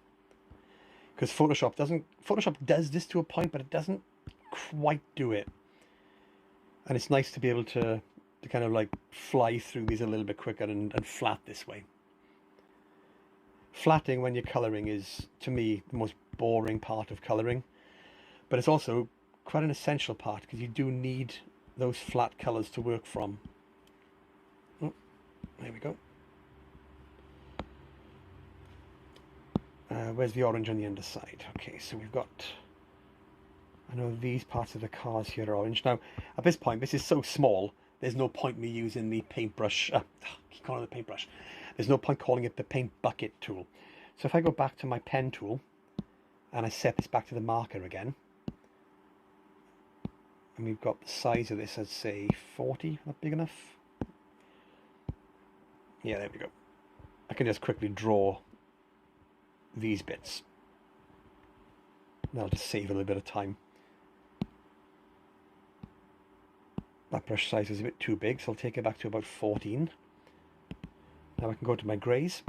Because Photoshop does this to a point, but it doesn't quite do it. And it's nice to be able to kind of like fly through these a little bit quicker and flat this way. Flatting when you're colouring is, to me, the most boring part of colouring. But it's also quite an essential part, because you do need those flat colours to work from. Oh, there we go. Where's the orange on the underside? Okay, so we've got... I know these parts of the cars here are orange. Now, at this point, this is so small, there's no point me using the paintbrush. I keep calling it the paintbrush. There's no point calling it the paint bucket tool. So if I go back to my pen tool, and I set this back to the marker again, and we've got the size of this as, say, 40, not big enough? Yeah, there we go. I can just quickly draw these bits. That'll just save a little bit of time. That brush size is a bit too big, so I'll take it back to about 14. Now I can go to my greys,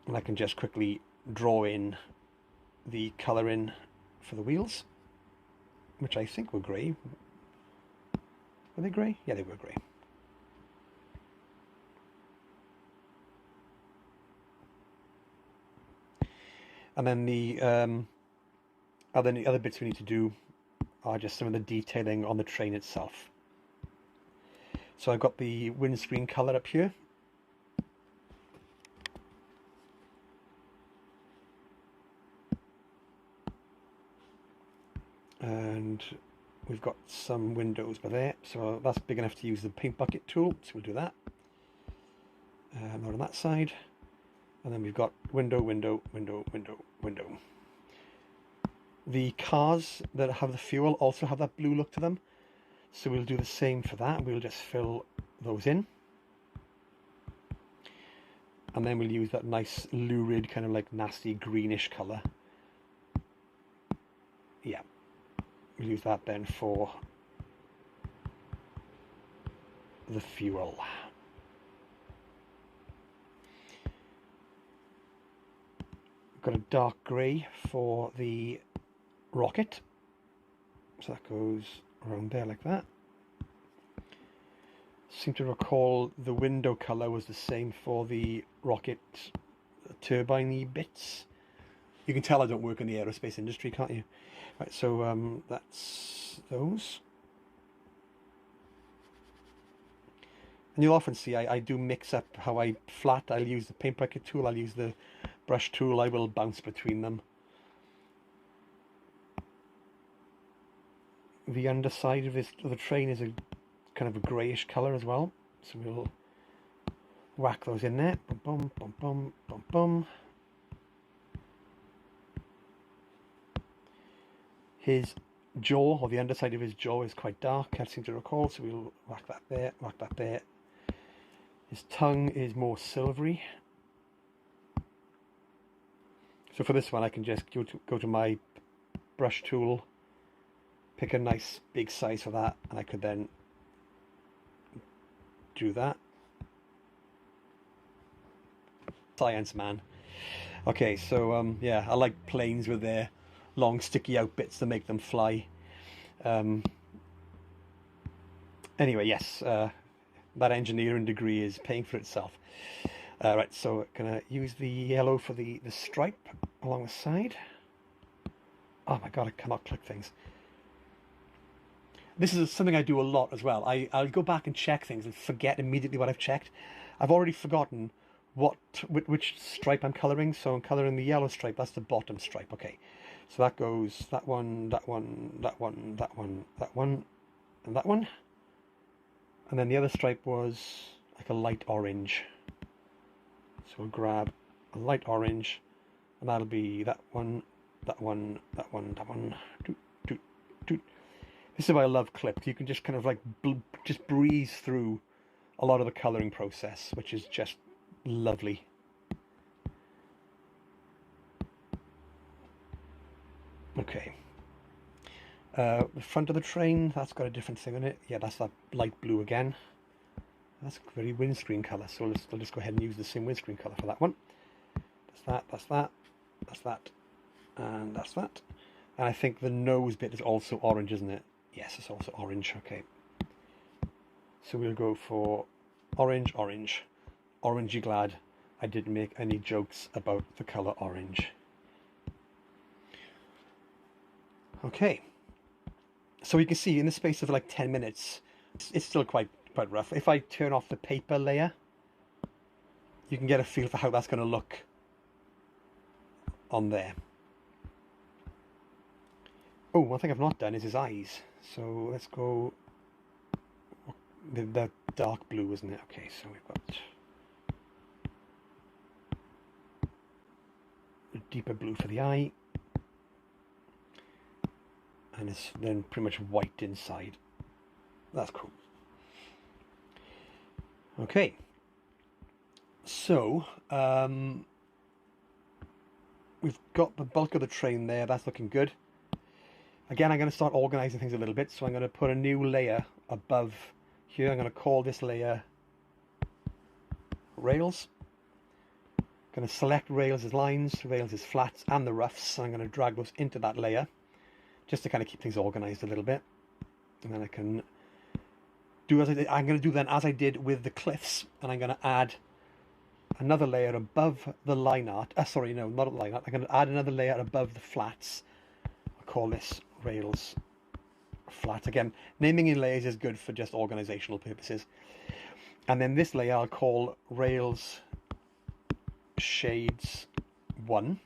and I can just quickly draw in the colour in for the wheels, which I think were grey. Were they grey? Yeah, they were grey. And then the other bits we need to do are just some of the detailing on the train itself. So I've got the windscreen colour up here. And we've got some windows by there, so that's big enough to use the paint bucket tool, so we'll do that. Not on that side. And then we've got window, window, window, window, window. The cars that have the fuel also have that blue look to them, so we'll do the same for that. We'll just fill those in, and then we'll use that nice lurid kind of like nasty greenish colour. Yeah, we'll use that then for the fuel. Got a dark grey for the rocket, so that goes around there like that. Seem to recall the window colour was the same for the rocket turbine-y bits. You can tell I don't work in the aerospace industry, can't you? Right, so that's those. And you'll often see I do mix up how I flat. I'll use the paint bucket tool, I'll use the brush tool, I will bounce between them. The underside of the train is a kind of a greyish colour as well, so we'll whack those in there. Bum, bum, bum, bum, bum, bum. His jaw, or the underside of his jaw, is quite dark, I seem to recall, so we'll whack that there, whack that there. His tongue is more silvery. So for this one, I can just go to my brush tool, pick a nice big size for that, and I could then do that. Science, man. Okay, so yeah, I like planes with their long sticky out bits to make them fly. Anyway, yes, that engineering degree is paying for itself. Right, so I'm gonna use the yellow for the stripe along the side. Oh my god, I cannot click things. This is something I do a lot as well. I'll go back and check things and forget immediately what I've checked. I've already forgotten which stripe I'm colouring. So I'm colouring the yellow stripe, that's the bottom stripe, okay. So that goes that one, that one, that one, that one, that one, and that one. And then the other stripe was like a light orange. So we'll grab a light orange, and that'll be that one, that one, that one, that one. Doot, doot, doot. This is why I love Clip. You can just kind of like just breeze through a lot of the colouring process, which is just lovely. Okay. The front of the train, that's got a different thing on it. Yeah, that's that light blue again. That's a very windscreen colour, so I'll just go ahead and use the same windscreen colour for that one. That's that, that's that, that's that, and that's that. And I think the nose bit is also orange, isn't it? Yes, it's also orange, okay. So we'll go for orange, orange. Orangey glad I didn't make any jokes about the colour orange. Okay. So you can see in the space of like 10 minutes, it's still quite rough. If I turn off the paper layer, you can get a feel for how that's going to look on there. Oh, one thing I've not done is his eyes. So let's go the dark blue, isn't it? Okay, so we've got a deeper blue for the eye. And it's then pretty much white inside. That's cool. Okay. So, we've got the bulk of the train there. That's looking good. Again, I'm going to start organising things a little bit. So I'm going to put a new layer above here. I'm going to call this layer Rails. I'm going to select Rails as lines, Rails as flats, and the roughs. I'm going to drag those into that layer, just to kind of keep things organised a little bit. And then I can do as I did. I'm going to do then as I did with the cliffs, and I'm going to add another layer above the line art. Sorry, no, not line art. I'm going to add another layer above the flats. I'll call this Rails flat. Again, naming in layers is good for just organisational purposes. And then this layer I'll call Rails Shades 1.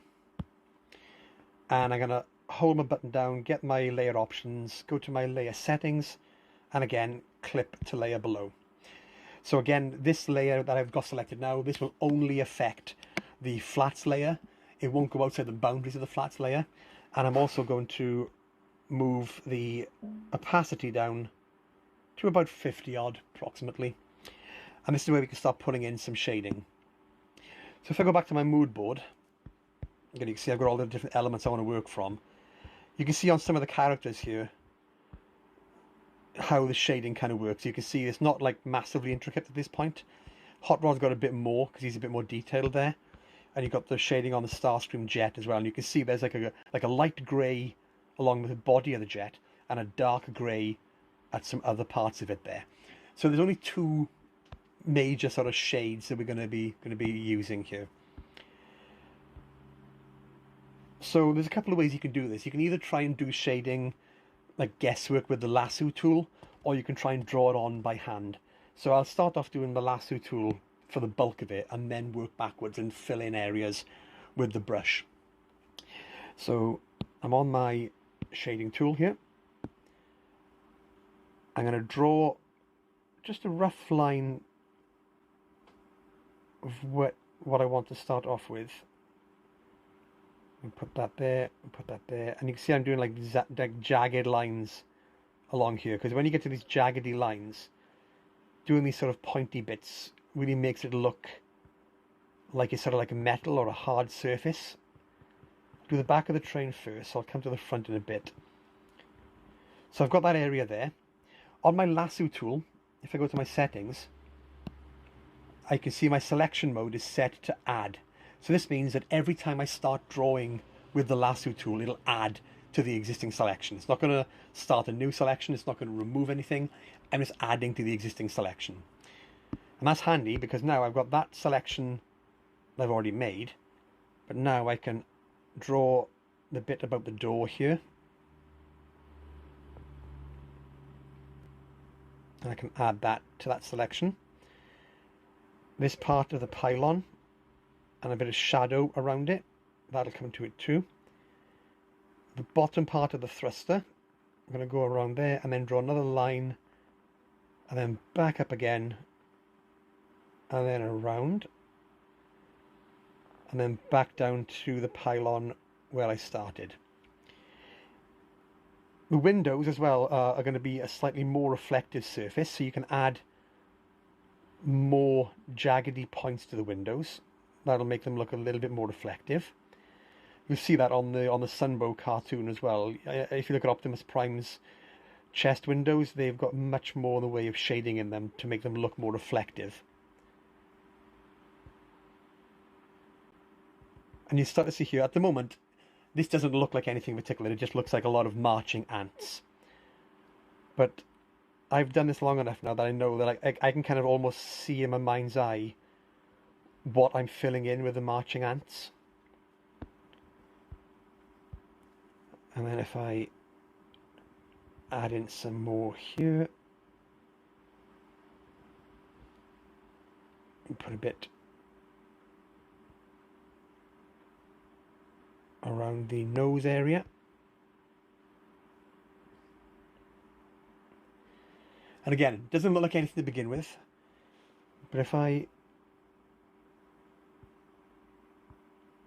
And I'm going to hold my button down, get my layer options, go to my layer settings, and again clip to layer below. So again, this layer that I've got selected now, this will only affect the flats layer. It won't go outside the boundaries of the flats layer. And I'm also going to move the opacity down to about 50 odd approximately. And this is where we can start putting in some shading. So if I go back to my mood board, you can see I've got all the different elements I want to work from. You can see on some of the characters here how the shading kind of works. You can see it's not like massively intricate at this point. Hot Rod's got a bit more because he's a bit more detailed there. And you've got the shading on the Starscream jet as well. And you can see there's like a light grey along the body of the jet and a dark grey at some other parts of it there. So there's only two major sort of shades that we're going to be using here. So there's a couple of ways you can do this. You can either try and do shading like guesswork with the lasso tool, or you can try and draw it on by hand. So I'll start off doing the lasso tool for the bulk of it and then work backwards and fill in areas with the brush. So I'm on my shading tool here. I'm going to draw just a rough line of what I want to start off with. And put that there, and put that there, and you can see I'm doing like jagged lines along here, because when you get to these jaggedy lines, doing these sort of pointy bits really makes it look like it's sort of like a metal or a hard surface. Do the back of the train first, so I'll come to the front in a bit. So I've got that area there. On my lasso tool, if I go to my settings, I can see my selection mode is set to add. So this means that every time I start drawing with the lasso tool, it'll add to the existing selection. It's not going to start a new selection. It's not going to remove anything. I'm just adding to the existing selection. And that's handy because now I've got that selection that I've already made. But now I can draw the bit about the door here. And I can add that to that selection. This part of the pylon, and a bit of shadow around it. That'll come to it too. The bottom part of the thruster, I'm going to go around there and then draw another line and then back up again and then around and then back down to the pylon where I started. The windows as well are going to be a slightly more reflective surface, so you can add more jaggedy points to the windows. That'll make them look a little bit more reflective. You'll see that on the Sunbow cartoon as well. If you look at Optimus Prime's chest windows, they've got much more in the way of shading in them to make them look more reflective. And you start to see here, at the moment, this doesn't look like anything particular. It just looks like a lot of marching ants. But I've done this long enough now that I know that I can kind of almost see in my mind's eye what I'm filling in with the marching ants. And then if I add in some more here, and put a bit around the nose area. And again, it doesn't look like anything to begin with, but if I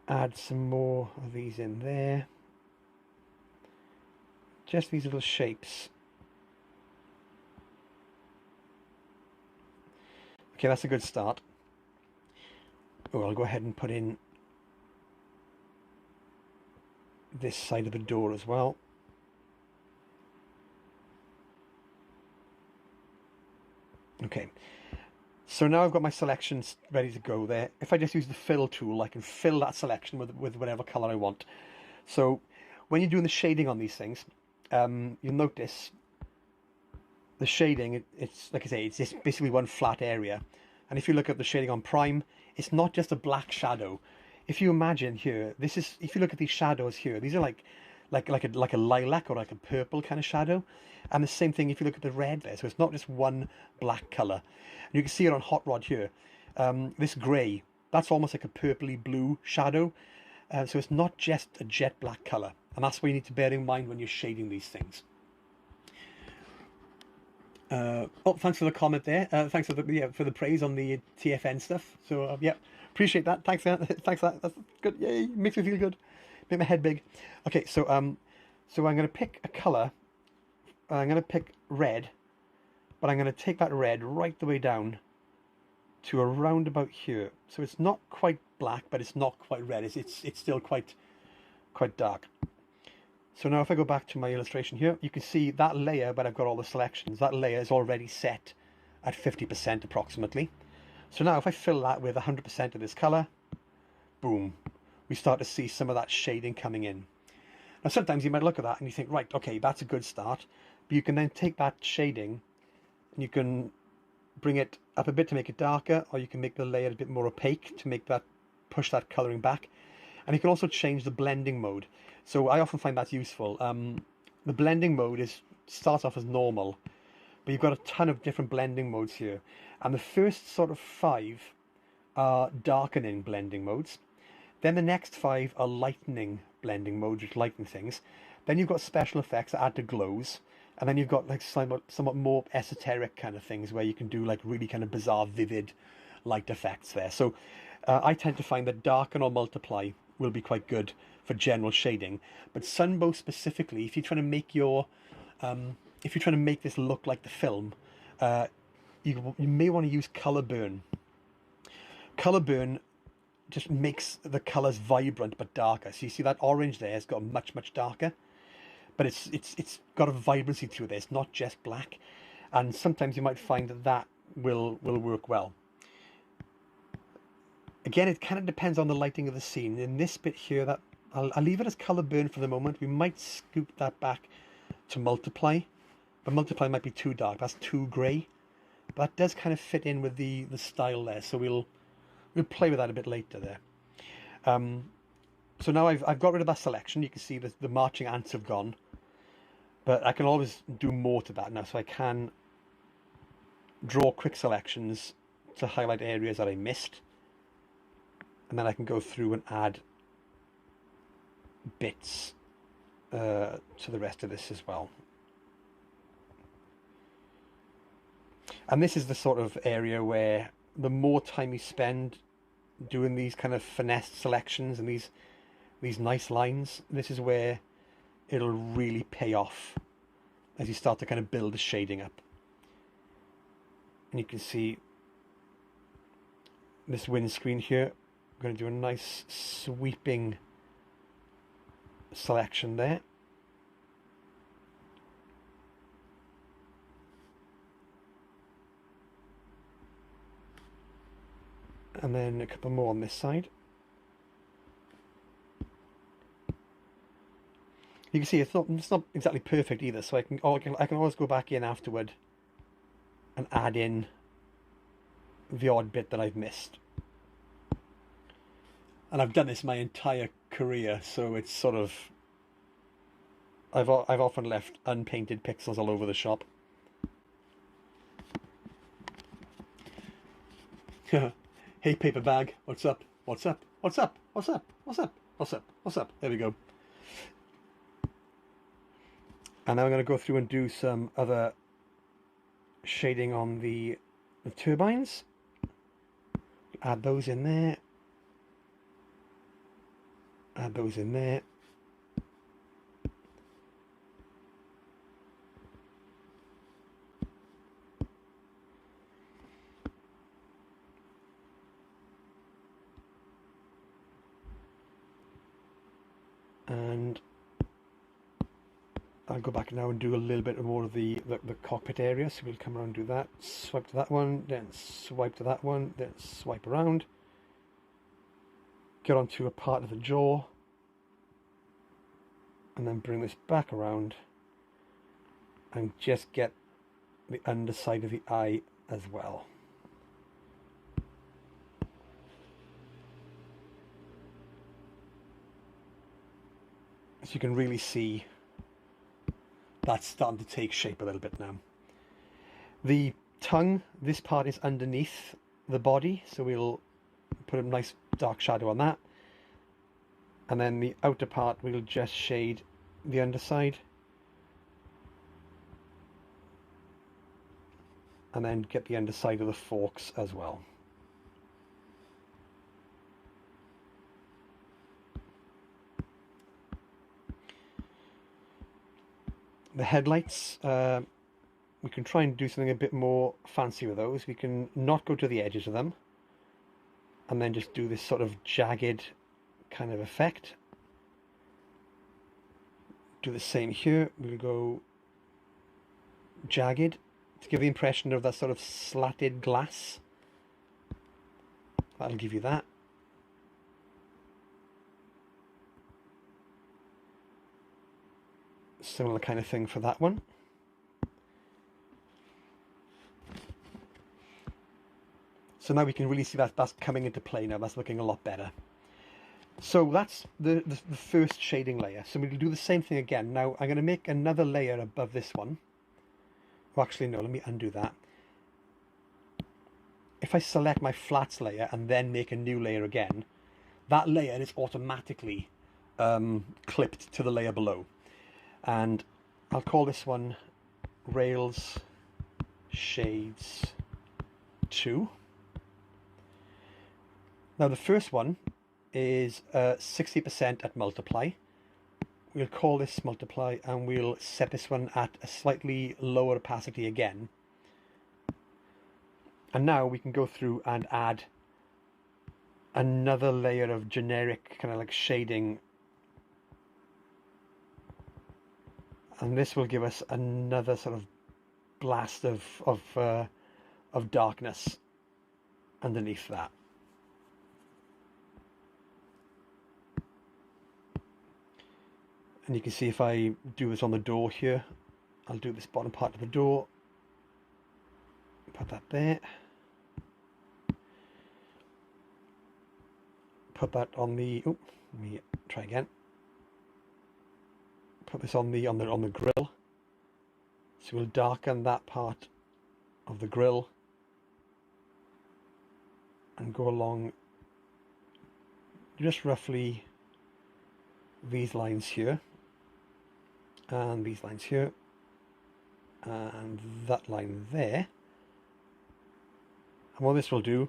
add some more of these in there, just these little shapes. Okay, that's a good start. Oh, I'll go ahead and put in this side of the door as well. Okay, so now I've got my selections ready to go there. If I just use the fill tool, I can fill that selection with whatever color I want. So when you're doing the shading on these things, you'll notice the shading, it's like I say, it's just basically one flat area. And if you look at the shading on Prime, it's not just a black shadow. If you imagine here, this is, if you look at these shadows here, these are like a lilac or like a purple kind of shadow. And the same thing if you look at the red there. So it's not just one black color. And you can see it on Hot Rod here. This gray, that's almost like a purpley blue shadow. So it's not just a jet black color. And that's what you need to bear in mind when you're shading these things. Oh, thanks for the comment there. Thanks for the praise on the TFN stuff. So yeah, appreciate that. Thanks, thanks for that. That's good. Yay, makes me feel good. Make my head big. Okay, so so I'm going to pick a color. I'm going to pick red, but I'm going to take that red right the way down to around about here. So it's not quite black, but it's not quite red. It's still quite dark. So now if I go back to my illustration here, you can see that layer, but I've got all the selections. That layer is already set at 50% approximately. So now if I fill that with 100% of this color, boom, we start to see some of that shading coming in. Now sometimes you might look at that and you think, right, okay, that's a good start. But you can then take that shading and you can bring it up a bit to make it darker, or you can make the layer a bit more opaque to make that, push that coloring back. And you can also change the blending mode. So I often find that's useful. The blending mode starts off as normal, but you've got a ton of different blending modes here. And the first sort of 5 are darkening blending modes. Then the next 5 are lightening blending modes, which lighten things. Then you've got special effects that add to glows. And then you've got like somewhat more esoteric kind of things where you can do like really kind of bizarre, vivid light effects there. So I tend to find that darken or multiply will be quite good for general shading, but Sunbow specifically, if you're trying to make your if you're trying to make this look like the film, you may want to use color burn. Color burn just makes the colors vibrant but darker. So you see that orange there has got much darker, but it's got a vibrancy to it. It's not just black, and sometimes you might find that will work well. Again, it kind of depends on the lighting of the scene. In this bit here, that I'll leave it as color burn for the moment. We might scoop that back to multiply, but multiply might be too dark. That's too grey. But that does kind of fit in with the style there. So we'll play with that a bit later there. So now I've got rid of that selection. You can see that the marching ants have gone, but I can always do more to that now. So I can draw quick selections to highlight areas that I missed. and then I can go through and add bits to the rest of this as well. And this is the sort of area where the more time you spend doing these kind of finesse selections and these nice lines, this is where it'll really pay off as you start to kind of build the shading up. And you can see this windscreen here. I'm going to do a nice sweeping selection there. And then a couple more on this side. You can see it's not exactly perfect either, so I can always go back in afterward and add in the odd bit that I've missed. And I've done this my entire career, so it's sort of I've often left unpainted pixels all over the shop. Hey paper bag, what's up? What's up? What's up? What's up? What's up? What's up? What's up? There we go. And now I'm going to go through and do some other shading on the turbines. Add those in there. Add those in there. And I'll go back now and do a little bit more of the cockpit area. So we'll come around and do that. Swipe to that one, then swipe to that one, then swipe around. Get onto a part of the jaw. And then bring this back around. And just get the underside of the eye as well. So you can really see that's starting to take shape a little bit now. The tongue, this part is underneath the body, so we'll put a nice dark shadow on that. And then the outer part, we'll just shade the underside. And then get the underside of the forks as well. The headlights, we can try and do something a bit more fancy with those. We can not go to the edges of them and then just do this sort of jagged kind of effect. Do the same here. We'll go jagged to give the impression of that sort of slatted glass. That'll give you that. Similar kind of thing for that one. So now we can really see that that's coming into play now. That's looking a lot better. So that's the first shading layer. So we'll do the same thing again. Now I'm going to make another layer above this one. Well, actually, no, let me undo that. If I select my flats layer and then make a new layer again, that layer is automatically clipped to the layer below. And I'll call this one Rails Shades 2. Now the first one is 60% at multiply. We'll call this multiply and we'll set this one at a slightly lower opacity again. And now we can go through and add another layer of generic kind of like shading. And this will give us another sort of blast of darkness underneath that. And you can see if I do this on the door here, I'll do this bottom part of the door. Put that there. Put that on the, oh, let me try again. Put this on the grill. So we'll darken that part of the grill and go along just roughly these lines here, and these lines here, and that line there. And what this will do,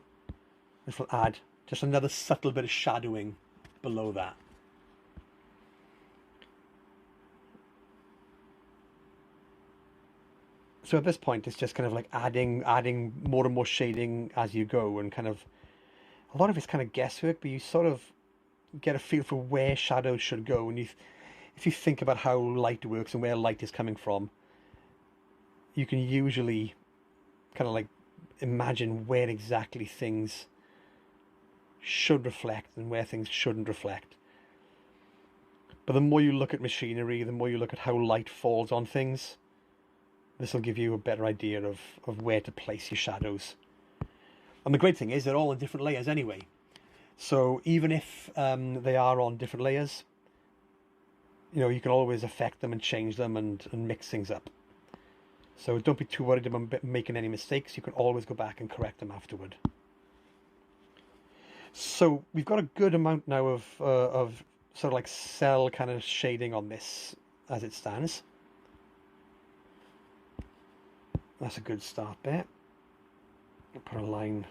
this will add just another subtle bit of shadowing below that. So at this point, it's just kind of like adding more and more shading as you go, and kind of a lot of it's kind of guesswork, but you sort of get a feel for where shadows should go. And if you think about how light works and where light is coming from, you can usually kind of like imagine where exactly things should reflect and where things shouldn't reflect. But the more you look at machinery, the more you look at how light falls on things, this will give you a better idea of where to place your shadows. And the great thing is they're all in different layers anyway. So even if they are on different layers, you know, you can always affect them and change them and mix things up. So don't be too worried about making any mistakes. You can always go back and correct them afterward. So we've got a good amount now of sort of like cell kind of shading on this as it stands. That's a good start there. I'll put a line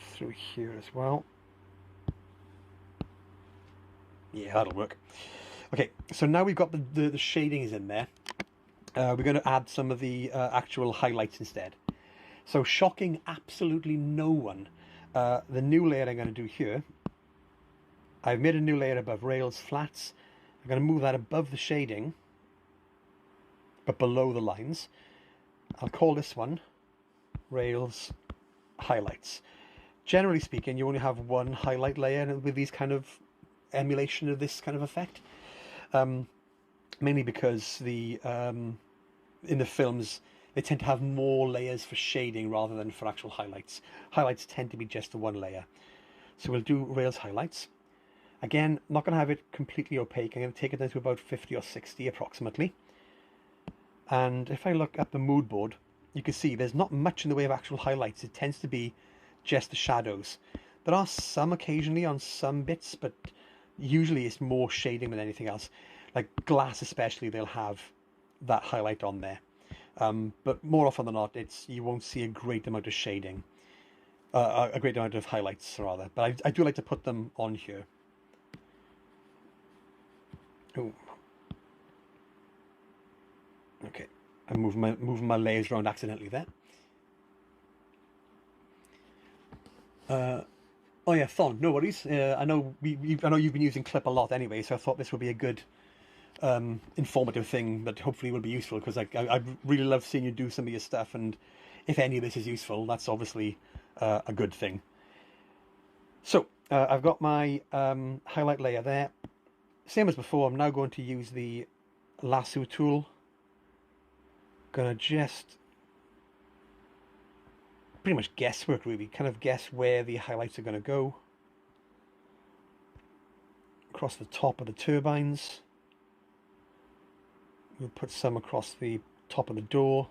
through here as well. Yeah, that'll work. Okay, so now we've got the shadings in there. We're going to add some of the actual highlights instead. So shocking absolutely no one, the new layer I'm going to do here, I've made a new layer above rails flats. I'm going to move that above the shading, but below the lines. I'll call this one rails highlights. Generally speaking, you only have one highlight layer with these kind of emulation of this kind of effect. Mainly because the in the films they tend to have more layers for shading rather than for actual highlights. Highlights tend to be just the one layer. So we'll do rails highlights. Again, I'm not going to have it completely opaque. I'm going to take it down to about 50 or 60 approximately. And if I look at the mood board, you can see there's not much in the way of actual highlights. It tends to be just the shadows. There are some occasionally on some bits, but usually it's more shading than anything else. Like glass especially, they'll have that highlight on there. But more often than not, you won't see a great amount of shading. A great amount of highlights, rather. But I do like to put them on here. Oh. Okay, I'm moving my layers around accidentally there. Oh yeah, font. No worries. I know I know you've been using Clip a lot anyway, so I thought this would be a good informative thing that hopefully will be useful, because I really love seeing you do some of your stuff, and if any of this is useful, that's obviously a good thing. So I've got my highlight layer there. Same as before, I'm now going to use the lasso tool. Gonna just pretty much guesswork, really, kind of guess where the highlights are going to go. Across the top of the turbines. We'll put some across the top of the door.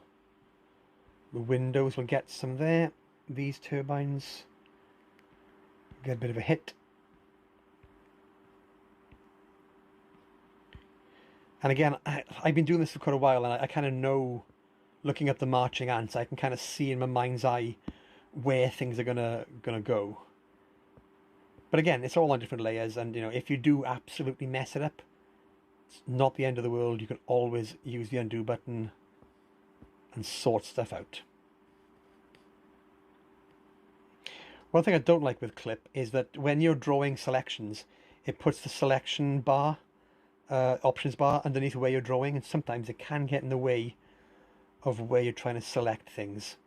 The windows will get some there. These turbines get a bit of a hit. And again, I've been doing this for quite a while, and I kind of know, looking at the marching ants, I can kind of see in my mind's eye where things are gonna go. But again, it's all on different layers, and you know, if you do absolutely mess it up, it's not the end of the world. You can always use the undo button and sort stuff out. One thing I don't like with Clip is that when you're drawing selections, it puts the selection bar, options bar, underneath where you're drawing, and sometimes it can get in the way of where you're trying to select things.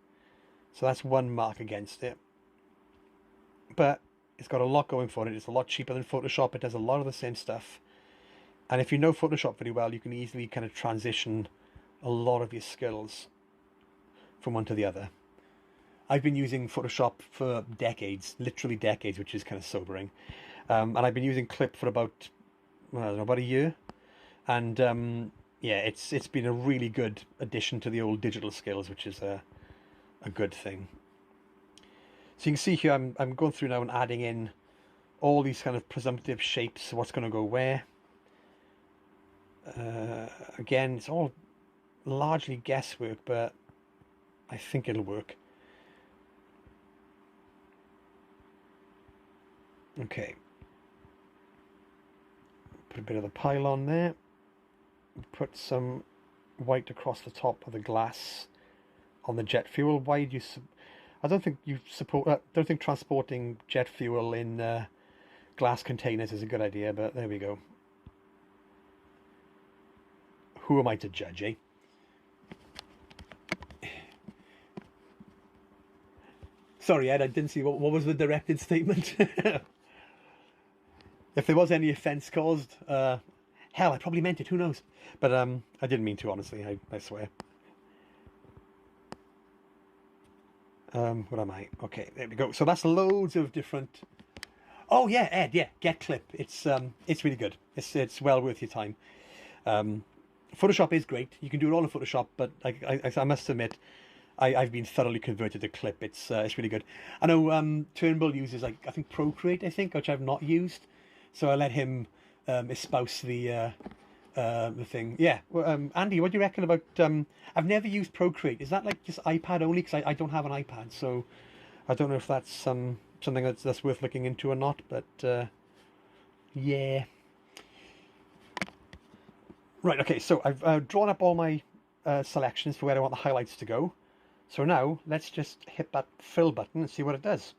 So that's one mark against it. But it's got a lot going for it. It's a lot cheaper than Photoshop. It does a lot of the same stuff. And if you know Photoshop very well, you can easily kind of transition a lot of your skills from one to the other. I've been using Photoshop for decades, literally decades, which is kind of sobering. And I've been using Clip for about, I don't know, about a year. And yeah, it's been a really good addition to the old digital skills, which is a good thing. So you can see here, I'm going through now and adding in all these kind of presumptive shapes, what's going to go where. Again, it's all largely guesswork, but I think it'll work. Okay. Put a bit of the pylon there. Put some white across the top of the glass on the jet fuel. Why do you? I don't think you support. Don't think transporting jet fuel in glass containers is a good idea. But there we go. Who am I to judge, eh? Sorry, Ed, I didn't see what was the directed statement. If there was any offence caused, hell, I probably meant it. Who knows? But I didn't mean to, honestly. I swear. What am I? Okay, there we go. So that's loads of different. Oh yeah, Ed. Yeah, Get Clip. It's really good. It's well worth your time. Photoshop is great. You can do it all in Photoshop, but I must admit, I've been thoroughly converted to Clip. It's really good. I know Turnbull uses I think Procreate, which I've not used, so I let him espouse the thing. Yeah. Well, Andy, what do you reckon about? I've never used Procreate. Is that like just iPad only? Because I don't have an iPad, so I don't know if that's something that's worth looking into or not. But yeah. Right. Okay. So I've drawn up all my selections for where I want the highlights to go. So now let's just hit that fill button and see what it does.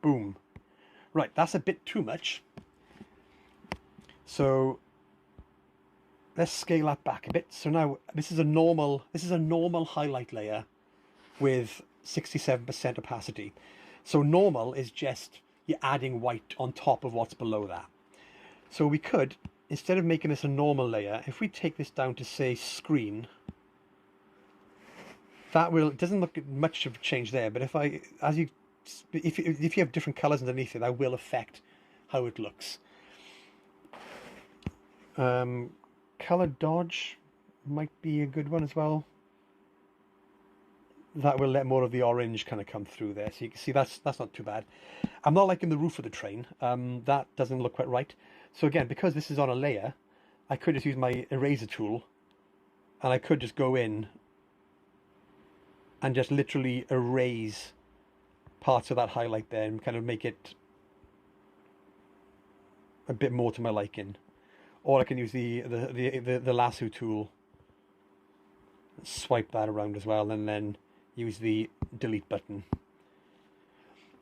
Boom. Right. That's a bit too much. So let's scale that back a bit. So now this is a normal highlight layer with 67% opacity. So normal is just you're adding white on top of what's below that. So we could, instead of making this a normal layer, if we take this down to say screen, that will, it doesn't look much of a change there, but if you have different colors underneath it, that will affect how it looks. Color dodge might be a good one as well. That will let more of the orange kind of come through there. So you can see that's not too bad. I'm not liking the roof of the train. That doesn't look quite right. So again, because this is on a layer, I could just use my eraser tool and I could just go in and just literally erase parts of that highlight there and kind of make it a bit more to my liking. Or I can use the lasso tool, swipe that around as well, and then use the delete button.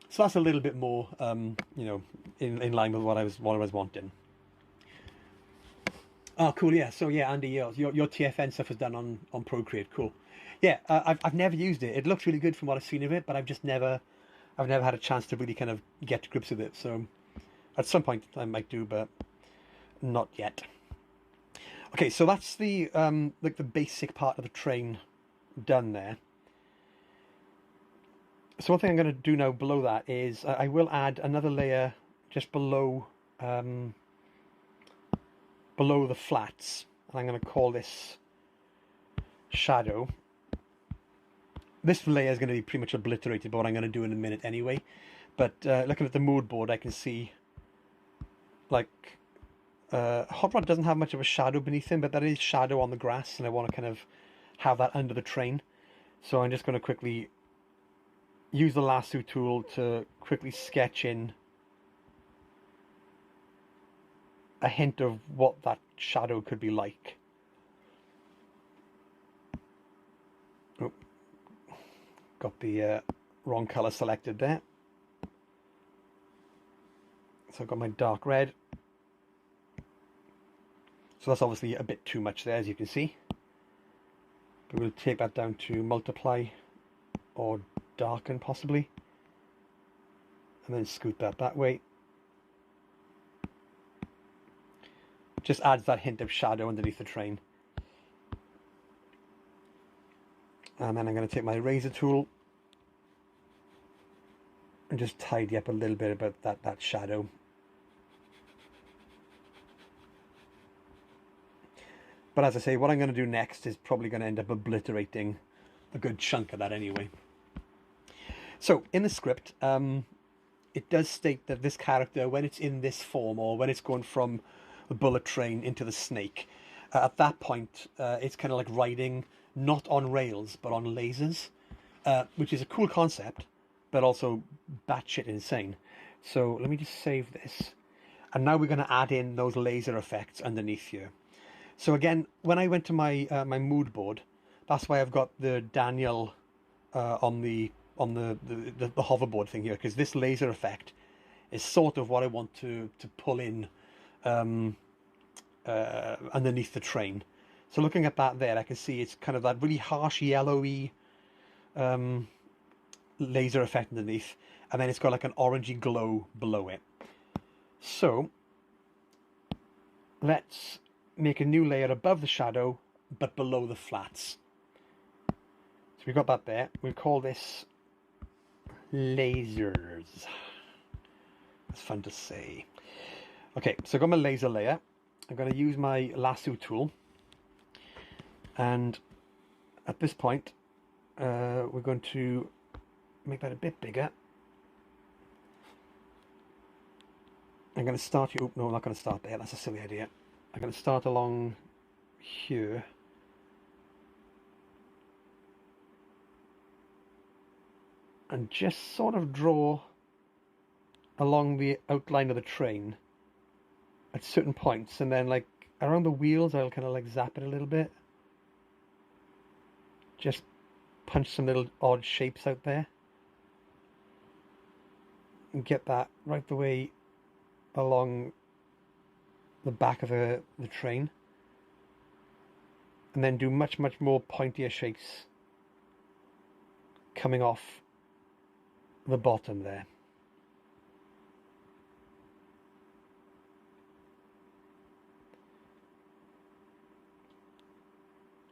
So that's a little bit more, in line with what I was wanting. Oh, cool. Yeah. So yeah, Andy, your TFN stuff is done on Procreate. Cool. Yeah, I've never used it. It looks really good from what I've seen of it, but I've never had a chance to really kind of get to grips with it. So at some point I might do, but not yet. Okay, so that's the like the basic part of the train done there. So one thing I'm going to do now below that is I will add another layer just below the flats, and I'm going to call this shadow. This layer is going to be pretty much obliterated by what I'm going to do in a minute anyway. But looking at the mood board, I can see like Hot Rod doesn't have much of a shadow beneath him, but there is shadow on the grass, and I want to kind of have that under the train. So I'm just going to quickly use the lasso tool to quickly sketch in a hint of what that shadow could be like. Oh, got the wrong color selected there. So I've got my dark red. So that's obviously a bit too much there, as you can see. But we'll take that down to multiply or darken possibly. And then scoot that way. Just adds that hint of shadow underneath the train. And then I'm going to take my eraser tool and just tidy up a little bit about that shadow. But as I say, what I'm going to do next is probably going to end up obliterating a good chunk of that anyway. So in the script, it does state that this character, when it's in this form, or when it's going from the bullet train into the snake, at that point, it's kind of like riding not on rails but on lasers, which is a cool concept, but also batshit insane. So let me just save this. And now we're going to add in those laser effects underneath here. So again, when I went to my my mood board, that's why I've got the Daniel on the hoverboard thing here, because this laser effect is sort of what I want to pull in underneath the train. So looking at that there, I can see it's kind of that really harsh yellowy laser effect underneath, and then it's got like an orangey glow below it. So let's make a new layer above the shadow but below the flats. So we've got that there. We'll call this lasers. That's fun to say. Okay, so I've got my laser layer. I'm going to use my lasso tool, and at this point we're going to make that a bit bigger. I'm going to start here. Oh, no, I'm not going to start there. That's a silly idea. I'm going to start along here. And just sort of draw along the outline of the train at certain points, and then like around the wheels I'll kind of like zap it a little bit. Just punch some little odd shapes out there and get that right the way along the back of the train, and then do much more pointier shapes coming off the bottom there.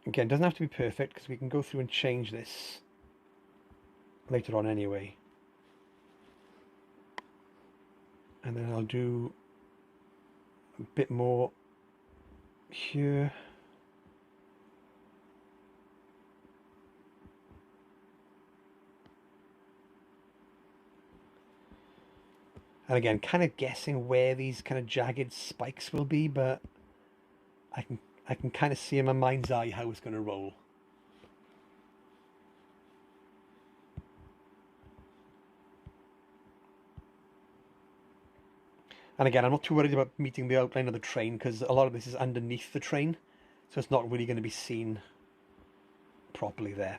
Again, it doesn't have to be perfect because we can go through and change this later on anyway. And then I'll do a bit more here. And again, kind of guessing where these kind of jagged spikes will be, but I can kind of see in my mind's eye how it's going to roll. And again, I'm not too worried about meeting the outline of the train because a lot of this is underneath the train, so it's not really going to be seen properly there.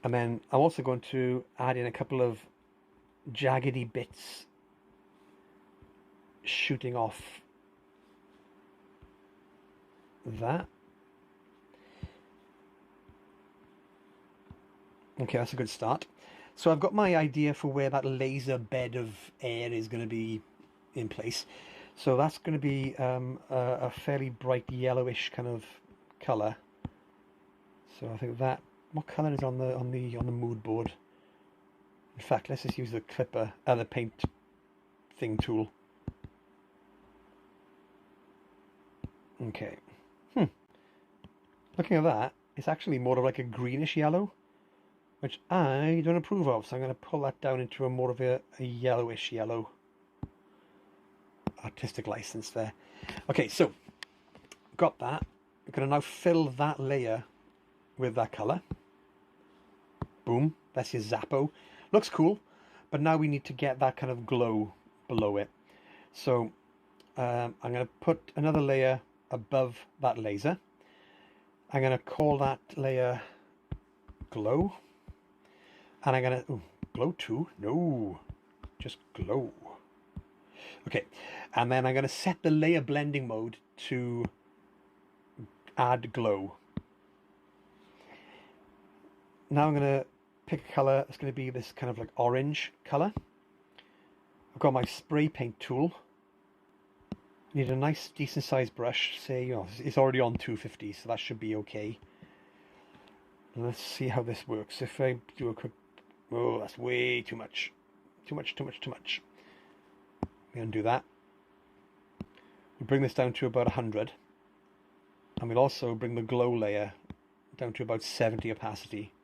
And then I'm also going to add in a couple of jaggedy bits shooting off that. Okay, that's a good start. So I've got my idea for where that laser bed of air is going to be in place. So that's going to be a fairly bright yellowish kind of color. So I think that, what color is on the mood board? In fact, let's just use the clipper, the paint thing tool. Okay. Looking at that, it's actually more of like a greenish yellow, which I don't approve of. So I'm going to pull that down into a more of a yellowish yellow. Artistic license there. Okay, so got that. I'm going to now fill that layer with that color. Boom. That's your Zappo. Looks cool, but now we need to get that kind of glow below it. So I'm going to put another layer above that laser. I'm going to call that layer glow. And I'm going to, glow 2? No, just glow. Okay, and then I'm going to set the layer blending mode to add glow. Now I'm going to pick a color. It's going to be this kind of like orange color. I've got my spray paint tool. Need a nice decent sized brush. Say, it's already on 250, so that should be okay. And let's see how this works. If I do a quick, oh, that's way too much. Too much. We undo that. We bring this down to about 100. And we'll also bring the glow layer down to about 70 opacity.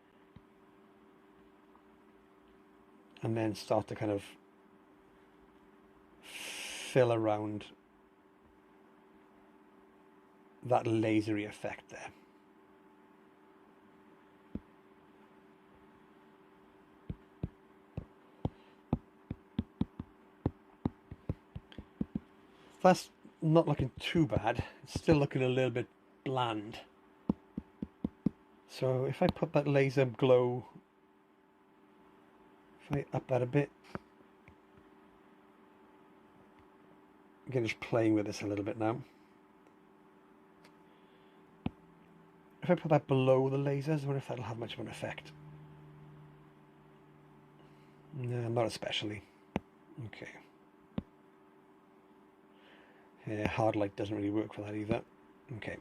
and then start to kind of fill around that lasery effect there. That's not looking too bad. It's still looking a little bit bland. So if I put that laser glow, if I up that a bit, again just playing with this a little bit now. If I put that below the lasers, I wonder if that'll have much of an effect. No, not especially. Okay. Yeah, hard light doesn't really work for that either. Okay.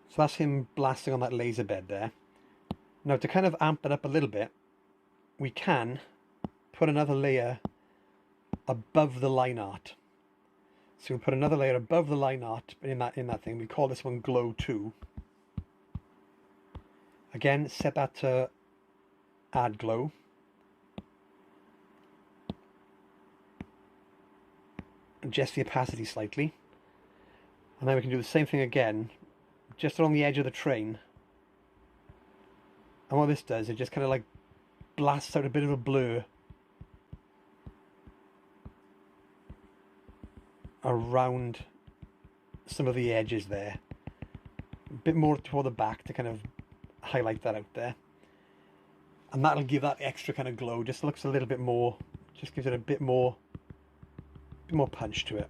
So that's him blasting on that laser bed there. Now to kind of amp it up a little bit, we can put another layer above the line art. So we'll put another layer above the line art in that thing. We call this one Glow 2. Again, set that to add glow. Adjust the opacity slightly. And then we can do the same thing again, just along the edge of the train. And what this does, it just kind of like blasts out a bit of a blur around some of the edges there. A bit more toward the back to kind of highlight that out there. And that'll give that extra kind of glow. Just looks a little bit more, just gives it a bit more punch to it.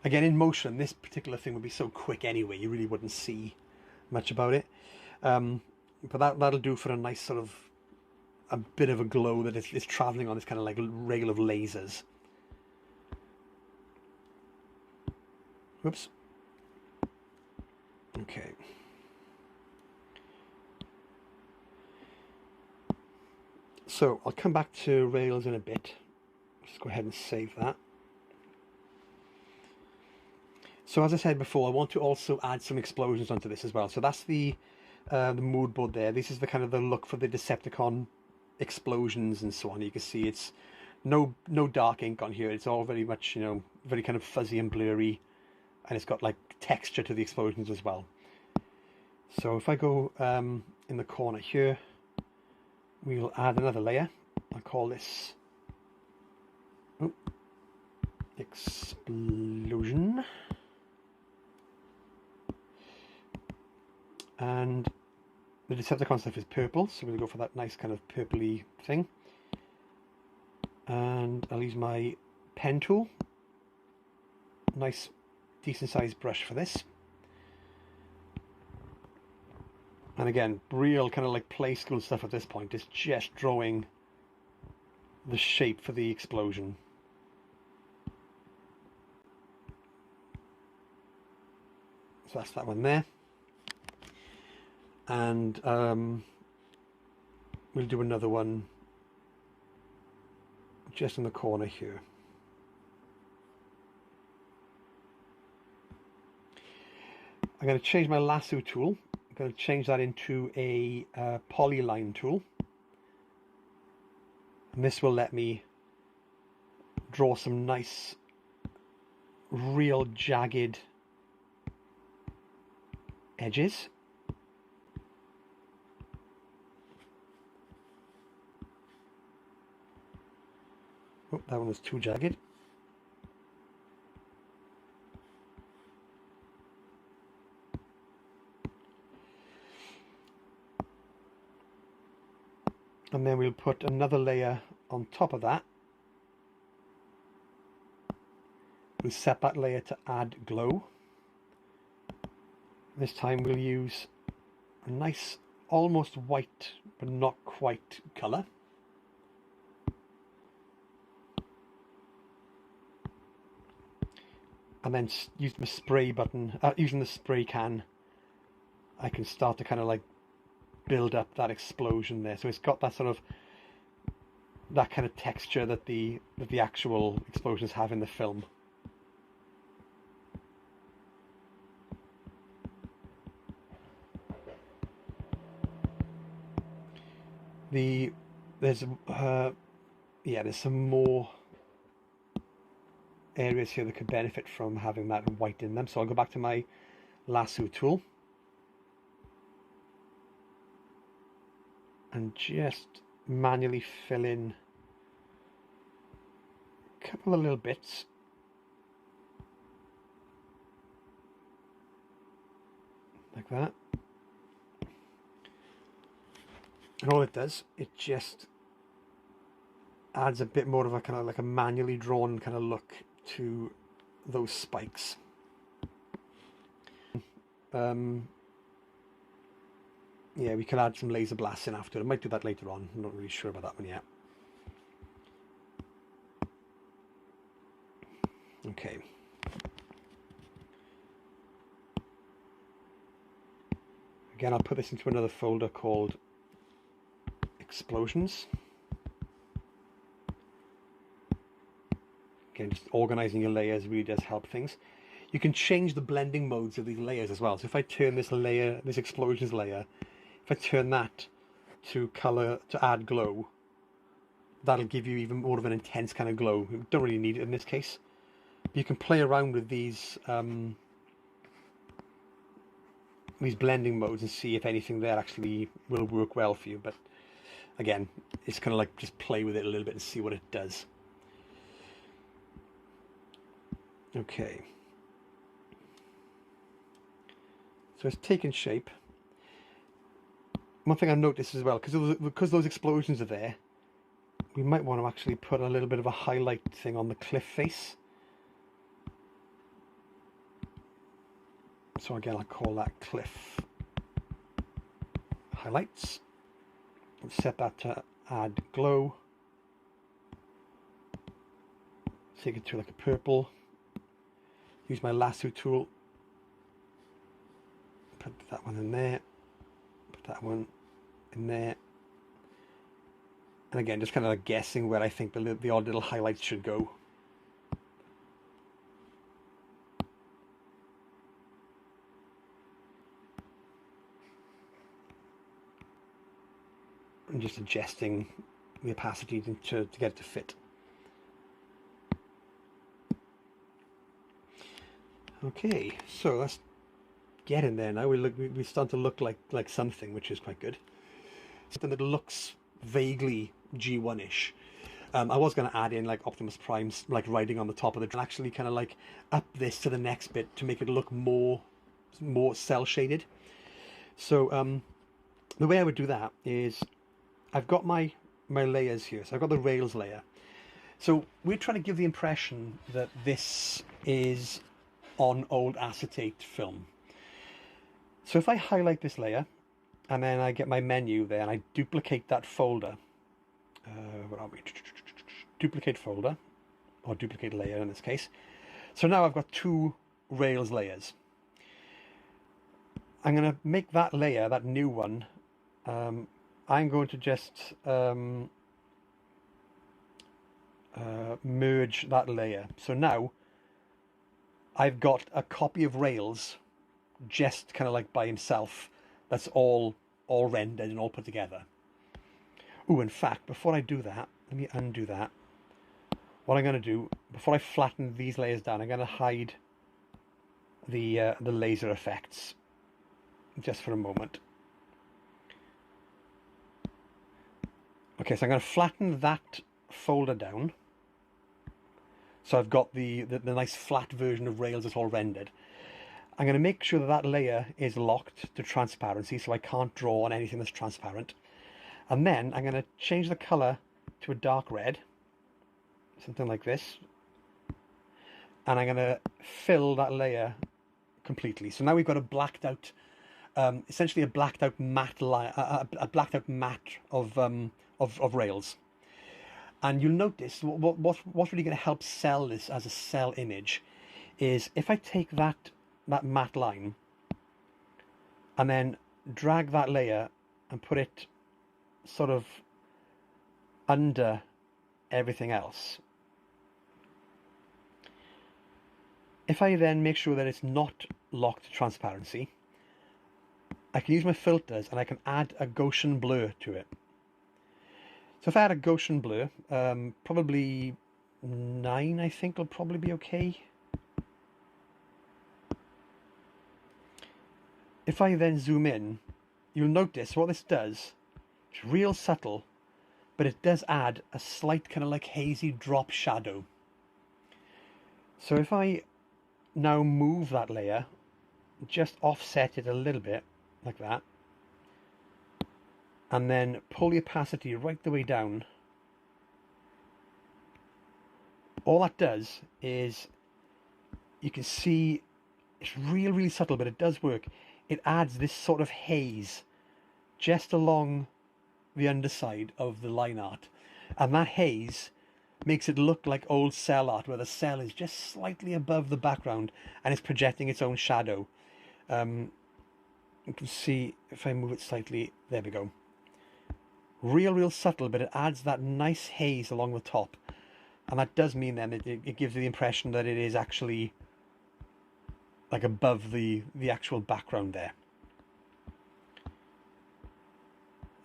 Again, in motion, this particular thing would be so quick anyway, you really wouldn't see much about it. But that'll do for a nice sort of, a bit of a glow that is traveling on this kind of like rail of lasers. Whoops. Okay. So I'll come back to rails in a bit. Just go ahead and save that. So as I said before, I want to also add some explosions onto this as well. So that's the mood board there. This is the kind of the look for the Decepticon explosions and so on. You can see it's no dark ink on here. It's all very much, you know, very kind of fuzzy and blurry, and it's got like texture to the explosions as well. So if I go in the corner here, we'll add another layer. I'll call this explosion. And the Decepticon stuff is purple, so we'll go for that nice kind of purpley thing. And I'll use my pen tool. Nice, decent sized brush for this. And again, real kind of like play school stuff at this point. It's just drawing the shape for the explosion. So that's that one there. And we'll do another one just in the corner here. I'm going to change my lasso tool. I'm going to change that into a polyline tool. And this will let me draw some nice, real jagged edges. Oh, that one was too jagged. And then we'll put another layer on top of that. We'll set that layer to add glow. This time we'll use a nice, almost white, but not quite colour. And then use the spray button, using the spray can, I can start to kind of like build up that explosion there. So it's got that sort of that kind of texture that the actual explosions have in the film. There's some more areas here that could benefit from having that white in them. So I'll go back to my lasso tool and just manually fill in a couple of little bits. Like that. And all it does, it just adds a bit more of a kind of like a manually drawn kind of look to those spikes. Yeah, we can add some laser blasts in after. I might do that later on. I'm not really sure about that one yet. Okay. Again, I'll put this into another folder called Explosions. Again, just organizing your layers really does help things. You can change the blending modes of these layers as well. So if I turn this layer, this explosions layer, if I turn that to color, to add glow, that'll give you even more of an intense kind of glow. You don't really need it in this case. But you can play around with these blending modes and see if anything there actually will work well for you. But again, it's kind of like just play with it a little bit and see what it does. Okay. So it's taken shape. One thing I've noticed as well, because those explosions are there, we might want to actually put a little bit of a highlight thing on the cliff face. So again, I'll call that cliff highlights. Set that to add glow. Take it to like a purple. Use my lasso tool. Put that one in there. Put that one in there. And again, just kind of like guessing where I think the odd little highlights should go. And just adjusting the opacity to get it to fit. Okay, so let's get in there now. We start to look like something, which is quite good. Something that looks vaguely G1-ish. I was going to add in like Optimus Prime's like riding on the top of the and actually kind of like up this to the next bit to make it look more cell shaded. So the way I would do that is I've got my layers here. So I've got the rails layer. So we're trying to give the impression that this is on old acetate film. So if I highlight this layer and then I get my menu there and I duplicate that folder, where are we? Duplicate folder, or duplicate layer in this case. So now I've got two rails layers. I'm going to make that layer, that new one, I'm going to just merge that layer. So now I've got a copy of Rails just kind of like by himself that's all rendered and all put together. Oh, in fact, before I do that, let me undo that. What I'm going to do, before I flatten these layers down, I'm going to hide the laser effects just for a moment. Okay, so I'm going to flatten that folder down. So I've got the nice flat version of Rails that's all rendered. I'm going to make sure that that layer is locked to transparency, so I can't draw on anything that's transparent. And then I'm going to change the color to a dark red, something like this. And I'm going to fill that layer completely. So now we've got a blacked out, essentially a blacked out matte a blacked out matte of Rails. And you'll notice what's really going to help sell this as a cell image is if I take that matte line and then drag that layer and put it sort of under everything else. If I then make sure that it's not locked to transparency, I can use my filters and I can add a Gaussian blur to it. So if I add a Gaussian blur, probably 9 I think will probably be okay. If I then zoom in, you'll notice what this does, it's real subtle, but it does add a slight kind of like hazy drop shadow. So if I now move that layer, just offset it a little bit, like that, and then pull the opacity right the way down, all that does is, you can see it's really subtle, but it does work. It adds this sort of haze just along the underside of the line art, and that haze makes it look like old cell art, where the cell is just slightly above the background and it's projecting its own shadow. You can see if I move it slightly, there we go. Real subtle, but it adds that nice haze along the top, and that does mean then it gives you the impression that it is actually like above the actual background there.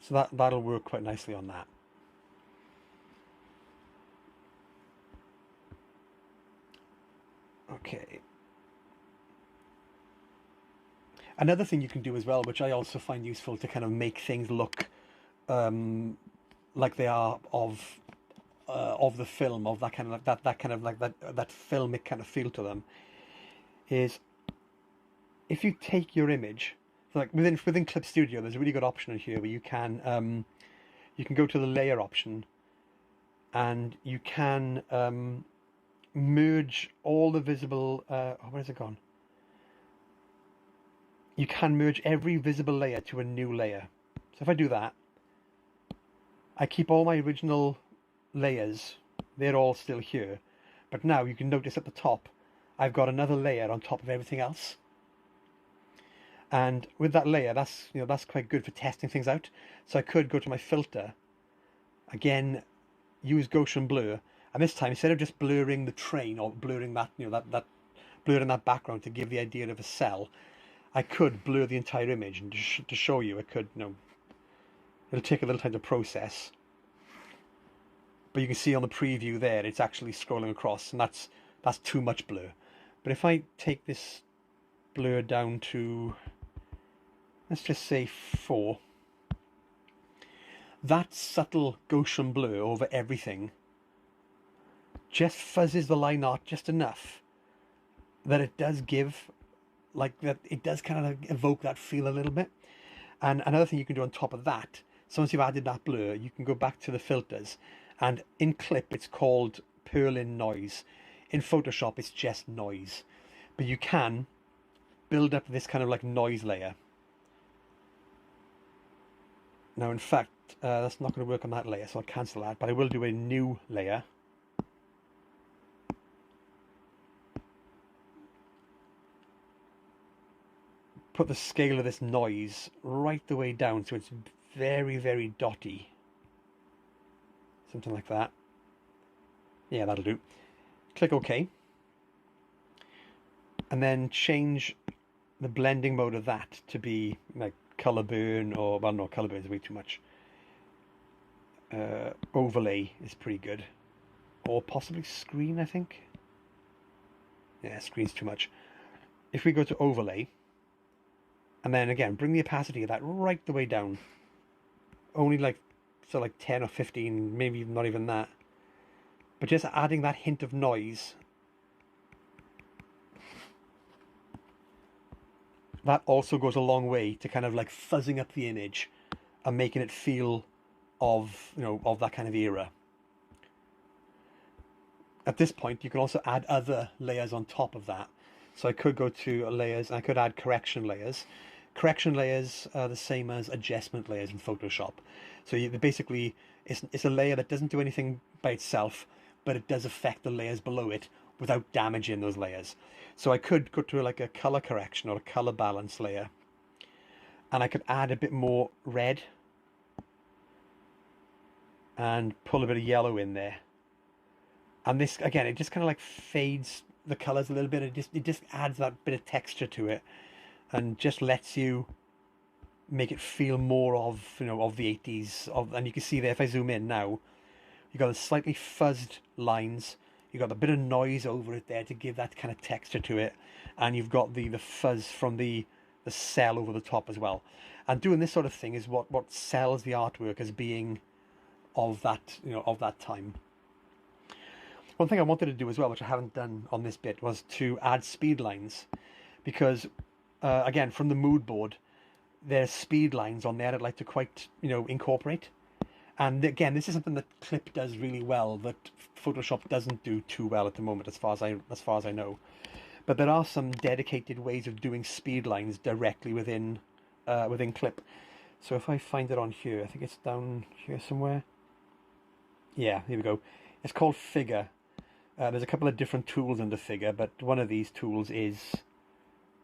So that'll work quite nicely on that. Okay. Another thing you can do as well, which I also find useful to kind of make things look like they are of the film, of that kind of that kind of like that filmic kind of feel to them, is if you take your image, so like within Clip Studio, there's a really good option in here where you can go to the layer option, and you can merge all the visible. Where has it gone? You can merge every visible layer to a new layer. So if I do that, I keep all my original layers. They're all still here, but now you can notice at the top, I've got another layer on top of everything else. And with that layer, that's quite good for testing things out. So I could go to my filter, again, use Gaussian blur, and this time instead of just blurring the train or blurring that blurring that background to give the idea of a cell, I could blur the entire image, and to show you, it could, it'll take a little time to process. But you can see on the preview there, it's actually scrolling across, and that's too much blur. But if I take this blur down to, let's just say 4, that subtle Gaussian blur over everything just fuzzes the line art just enough that it does give, like that, it does kind of like evoke that feel a little bit. And another thing you can do on top of that, so once you've added that blur, you can go back to the filters, and in Clip it's called Perlin Noise. In Photoshop it's just noise, but you can build up this kind of like noise layer. Now in fact, that's not going to work on that layer, so I'll cancel that, but I will do a new layer. Put the scale of this noise right the way down so it's very dotty. Something like that. Yeah, that'll do. Click OK. And then change the blending mode of that to be like color burn, or, well, no, color burn is way too much. Overlay is pretty good. Or possibly screen, I think. Yeah, screen's too much. If we go to overlay, and then again, bring the opacity of that right the way down. Only like 10 or 15, maybe not even that. But just adding that hint of noise. That also goes a long way to kind of like fuzzing up the image and making it feel of that kind of era. At this point, you can also add other layers on top of that. So I could go to layers, and I could add correction layers. Correction layers are the same as adjustment layers in Photoshop. So basically, it's a layer that doesn't do anything by itself, but it does affect the layers below it without damaging those layers. So I could go to like a color correction or a color balance layer, and I could add a bit more red and pull a bit of yellow in there, And this, again, it just kind of like fades the colors a little bit. It just adds that bit of texture to it, and just lets you make it feel more of, of the 80s. And you can see there, if I zoom in now, you got the slightly fuzzed lines. You got a bit of noise over it there to give that kind of texture to it, and you've got the fuzz from the cell over the top as well. And doing this sort of thing is what sells the artwork as being of that, of that time. One thing I wanted to do as well, which I haven't done on this bit, was to add speed lines, because again, from the mood board, there's speed lines on there I'd like to quite incorporate. And again, this is something that Clip does really well that Photoshop doesn't do too well at the moment, as far as I know. But there are some dedicated ways of doing speed lines directly within Clip. So if I find it on here, I think it's down here somewhere. Yeah, here we go. It's called Figure. There's a couple of different tools under Figure, but one of these tools is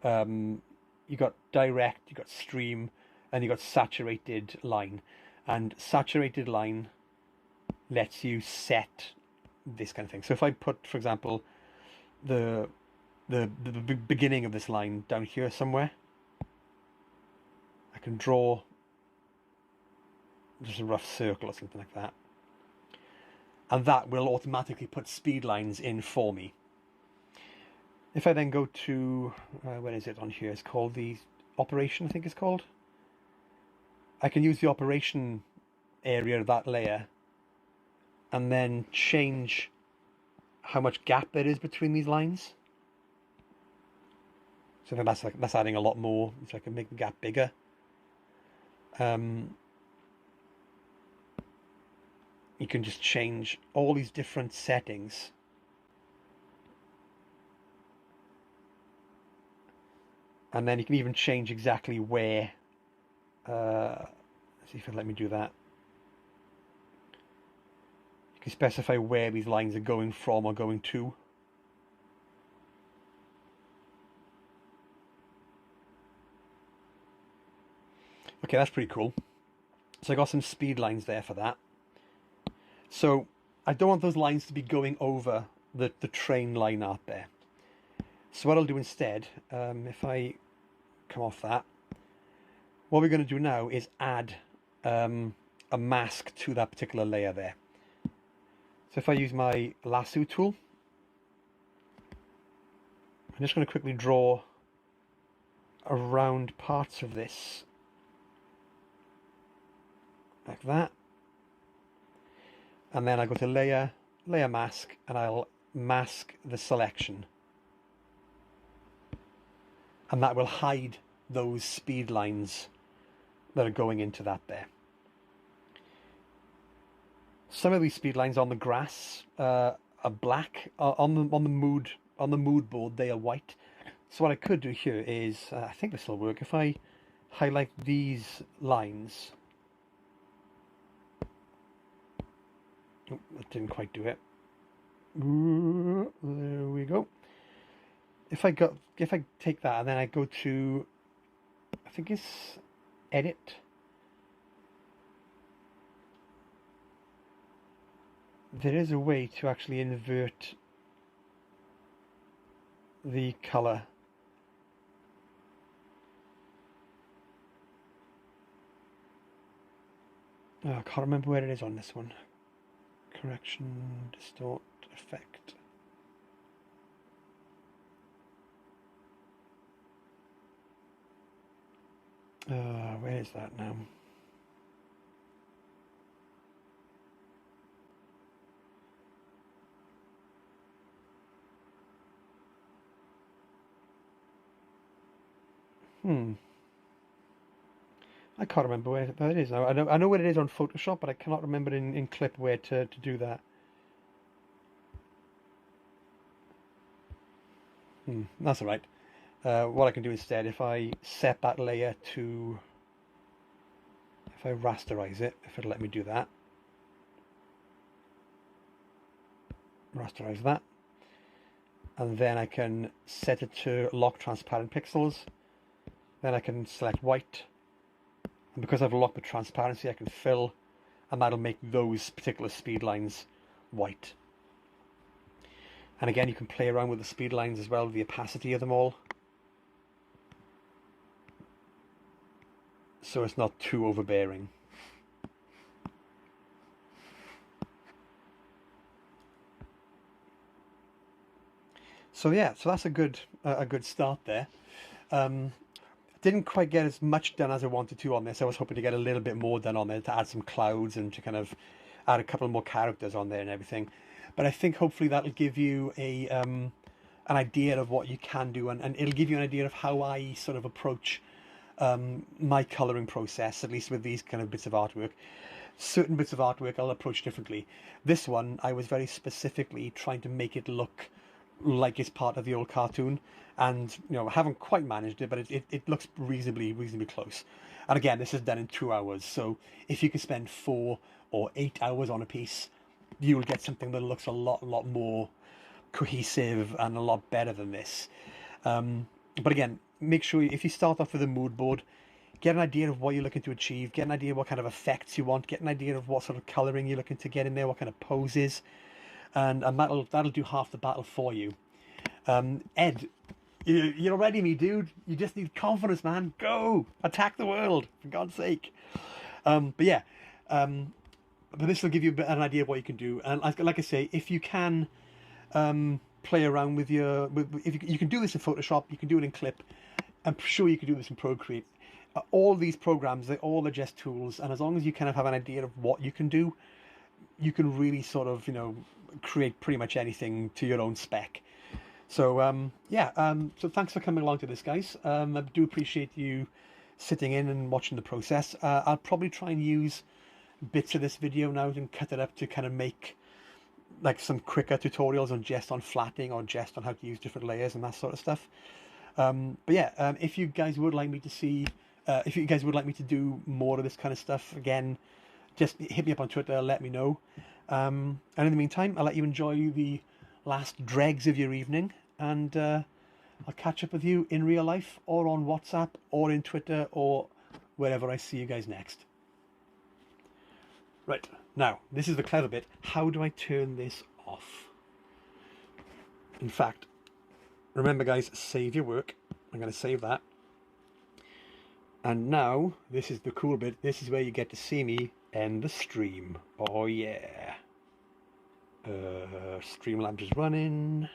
you got direct, you got stream, and you got saturated line. And saturated line lets you set this kind of thing. So if I put, for example, the beginning of this line down here somewhere, I can draw just a rough circle or something like that. And that will automatically put speed lines in for me. If I then go to, where is it on here? It's called the operation, I think it's called. I can use the operation area of that layer and then change how much gap there is between these lines. So I think that's adding a lot more, so I can make the gap bigger. You can just change all these different settings. And then you can even change exactly where. Let's see if it'll let me do that. You can specify where these lines are going from or going to. Okay, that's pretty cool. So I got some speed lines there for that. So I don't want those lines to be going over the train line art there. So what I'll do instead, if I come off that, what we're going to do now is add a mask to that particular layer there. So if I use my lasso tool, I'm just going to quickly draw around parts of this, like that. And then I go to layer, layer mask, and I'll mask the selection. And that will hide those speed lines that are going into that there. Some of these speed lines on the grass are black. On the mood board, they are white. So what I could do here is, I think this will work. If I highlight these lines, oh, that didn't quite do it. Ooh, there we go. If I take that and then I go to, I think it's edit. There is a way to actually invert the color. Oh, I can't remember where it is on this one. Correction, distort, effect. Where is that now? I can't remember where that is now. I know where it is on Photoshop, but I cannot remember in Clip where to do that. That's all right. What I can do instead, if I set that layer to, if I rasterize it, if it'll let me do that. Rasterize that. And then I can set it to lock transparent pixels. Then I can select white. And because I've locked the transparency, I can fill, and that'll make those particular speed lines white. And again, you can play around with the speed lines as well, the opacity of them all, so it's not too overbearing. So yeah, so that's a good start there. Didn't quite get as much done as I wanted to on this. I was hoping to get a little bit more done on there, to add some clouds and to kind of add a couple more characters on there and everything. But I think hopefully that'll give you an idea of what you can do, and it'll give you an idea of how I sort of approach my colouring process, at least with these kind of bits of artwork. Certain bits of artwork I'll approach differently. This one, I was very specifically trying to make it look like it's part of the old cartoon, and I haven't quite managed it, but it looks reasonably close. And again, this is done in 2 hours, so if you can spend 4 or 8 hours on a piece, you will get something that looks a lot more cohesive and a lot better than this. But again, make sure if you start off with a mood board, get an idea of what you're looking to achieve, get an idea of what kind of effects you want, get an idea of what sort of colouring you're looking to get in there, what kind of poses, and that'll do half the battle for you. Ed, you're ready, me dude. You just need confidence, man. Go attack the world, for God's sake. But yeah, but this will give you an idea of what you can do. And like I say, if you can play around with if you can do this in Photoshop, you can do it in Clip. I'm sure you can do this in Procreate. All these programs, they all are just tools, and as long as you kind of have an idea of what you can do, you can really sort of create pretty much anything to your own spec. So yeah, so thanks for coming along to this, guys. I do appreciate you sitting in and watching the process. I'll probably try and use bits of this video now and cut it up to kind of make like some quicker tutorials on flattening or just on how to use different layers and that sort of stuff. But yeah, if you guys would like me to see, if you guys would like me to do more of this kind of stuff, again, just hit me up on Twitter, let me know. And in the meantime, I'll let you enjoy the last dregs of your evening, and I'll catch up with you in real life, or on WhatsApp, or in Twitter, or wherever I see you guys next. Right, now, this is the clever bit. How do I turn this off? In fact, remember guys, save your work. I'm going to save that. And now, this is the cool bit. This is where you get to see me end the stream. Oh yeah. Streamlabs is running.